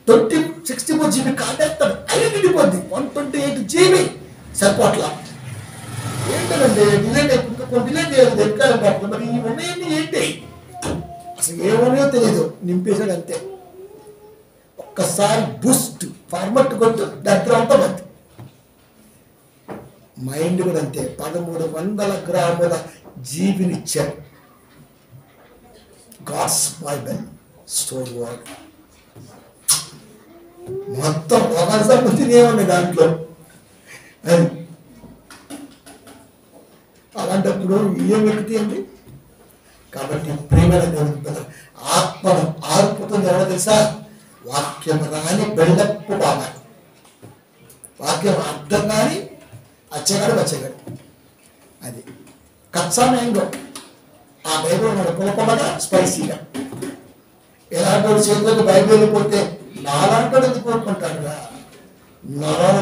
64 GB కాటేస్తాడు, అయినా నిండిపోద్ది. 128 GB సరిపోట్ల. ఏంటంటే డిలేట్ ఇంకా కొన్ని డిలేట్ చేయాలి. ఎక్కాలి పడుతుంది. మరి ఈ ఉన్నాయండి ఏంటి? అసలు ఏమన్నాయో తెలియదు, నింపేశాడు అంతే. ఒక్కసారి బూస్ట్ ఫార్మట్ కొట్టు, దగ్గర అంతా మంది. మైండ్ కూడా అంతే. 1300 గ్రాముల జీబీనిచ్చాడు. గాడ్స్ బైబిల్ స్టోర్ వర్డ్ మొత్తం ఒక సంబంధించిన ఏమన్నా దాంట్లో. అలాంటప్పుడు ఏం ఎక్కుతాయండి? కాబట్టి ప్రేమైన దేవుని ఆత్మను ఆర్పుతుంది ఎవరో తెలుసా? వాక్యం రాని బెళ్ళప్పు బాగా, వాక్యం అర్థం కానీ అచ్చగాడు వచ్చగాడు. అది కచ్చా మ్యాంగో. ఆ బైబిల్ మన పులపడగా స్పైసీగా. ఎలాంటి చేతులకు బైబిల్ వెళ్ళిపోతే నాలాంటి ఎందుకు కోరుకుంటాడు రా?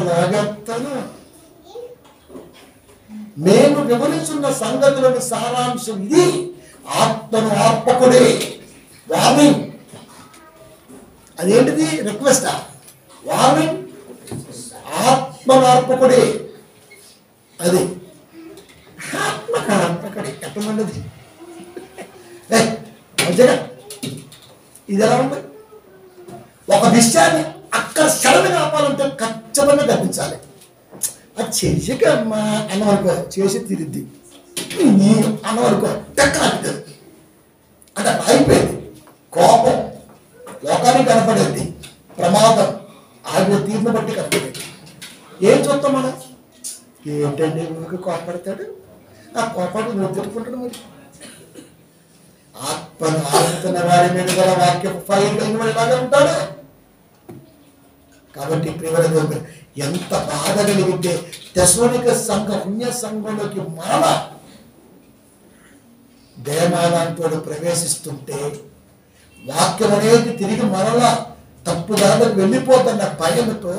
నాగెత్తను. మేము వివరించున్న సంగతులను సారాంశం ఇది. ఆత్మను ఆత్మకుడే వార్నింగ్. అదేంటిది? రిక్వెస్టా? వార్నింగ్. ఆత్మను ఆత్మకుడే. అది ఆత్మకుడే. ఎట్టమంది ఇది ఎలా ఉంది? ఒక విషయాన్ని అక్కడ సడన్గా ఆపాలంటే ఖచ్చితంగా గర్పించాలి. అది చెయ్యకమ్మా అన్నవరకు చేసి తిరిద్ది, అన్నవరకు టెక్కనది. అంటే అయిపోయింది. కోపం లోకానికి కనపడేది, ప్రమాదం ఆయన తీరును బట్టి కనపడేది. ఏం చూస్తాం మనం? ఏంటండి ఊరికి కోపడతాడు, ఆ కోపాడు నువ్వు తిట్టుకుంటాడు. మరి ఆత్మను ఆడుతున్న వారి మీద గల వాక్యం ఫైల్ ఇలాగే ఉంటాడు. కాబట్టి ప్రియమైన దేవుడు ఎంత బాధ కలిగితే తెస్సలోనిక సంఘం అన్య సంఘంలోకి మరల దేవాలయంతో ప్రవేశిస్తుంటే వాక్యం అనేది తిరిగి మరలా తప్పుదారులకు వెళ్ళిపోతున్న భయంతో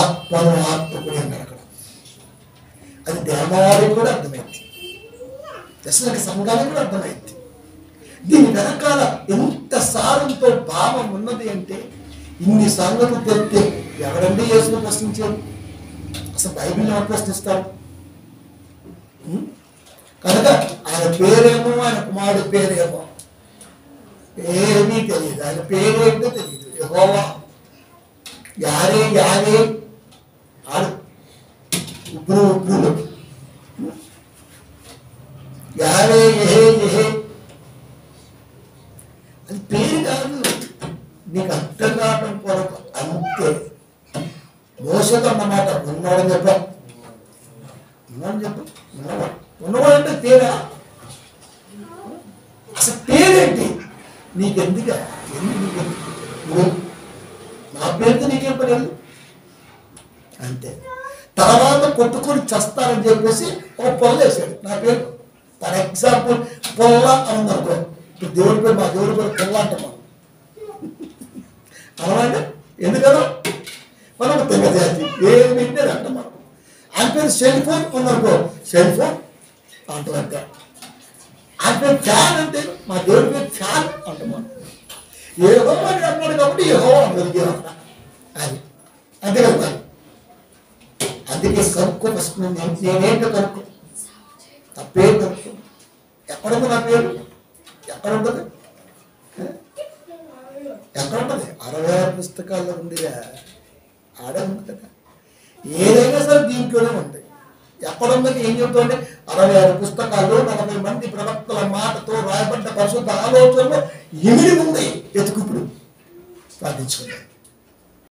ఆత్మను ఆత్మకుడి అన్నాడు అక్కడ. అది దేవాలయం కూడా అర్థమైంది, తెస్సలోనిక సంఘానికి కూడా అర్థమైంది. దీని వెనకాల ఎంత సారంతో భావం ఉన్నది అంటే, ఇన్ని సంగతులు తెలిస్తే ఎవరండి యేసును ప్రశ్నించారు? అసలు బైబిల్ని ఎవరు ప్రశ్నిస్తారు? కనుక ఆయన పేరేమో, ఆయన కుమారుడు పేరేమో ఏమీ తెలియదు, ఆయన పేరేంటో తెలియదు. యెహోవా యారే యారే ఆడు ఉగ్రు ఉగ్రులు యారే యెహే యెహే అది పేరు కాదు, నీకు అర్థం కావడం కొరకు అంతే. మోసతో అన్నమాట ఉన్నాడని చెప్ప ఉన్నాడని చెప్ప ఉన్నవాడు అంటే పేరా? అసలు పేరేంటి నీకెందుగా? నా పేరుతో నీకేం పని అంతే. తర్వాత కొట్టుకొని చస్తారని చెప్పేసి ఒక పొల్ల వేసాడు నా పేరు. ఫర్ ఎగ్జాంపుల్ పొల్ల అని అనుకో, ఇప్పుడు దేవుడి పేరు, మా దేవుడి పేరు పొల్ల అంటాం మనం. అలాగే ఎందుకనో మనం తెగ జాతి ఏమి వింటేది అంటాం మనం. ఆయన పేరు సెల్ ఫోన్ ఉందనుకో, సెల్ ఫోన్ అంటాం. ఆయన పేరు ఫ్యాన్ అంటే మా దేవుడి పేరు ఫ్యాన్ అంటాం మనం. ఏహో అని అన్నాడు కాబట్టి ఏహో అని అది అంతే కదా. అందుకే కనుక్కో ఫస్ట్ నేనేంటో కనుక్కో, నా పేరు కనుక్కో. ఎక్కడుంది నా పేరు? ఎక్కడ ఉంటుంది? ఎక్కడ ఉంటుంది? 66 పుస్తకాల్లో ఉందిగా, ఆడే ఉంది కదా. ఏదైనా సరే దీంట్లోనే ఉంది. ఎక్కడుందని ఏం చెప్తుంటే 66 పుస్తకాల్లో 40 మంది ప్రవక్తల మాటతో రాయబడ్డ పరిశుద్ధ ఆలోచనలో ఇమిడి ఉంది. ఎతుకు ఇప్పుడు ప్రార్థించుకున్నాను.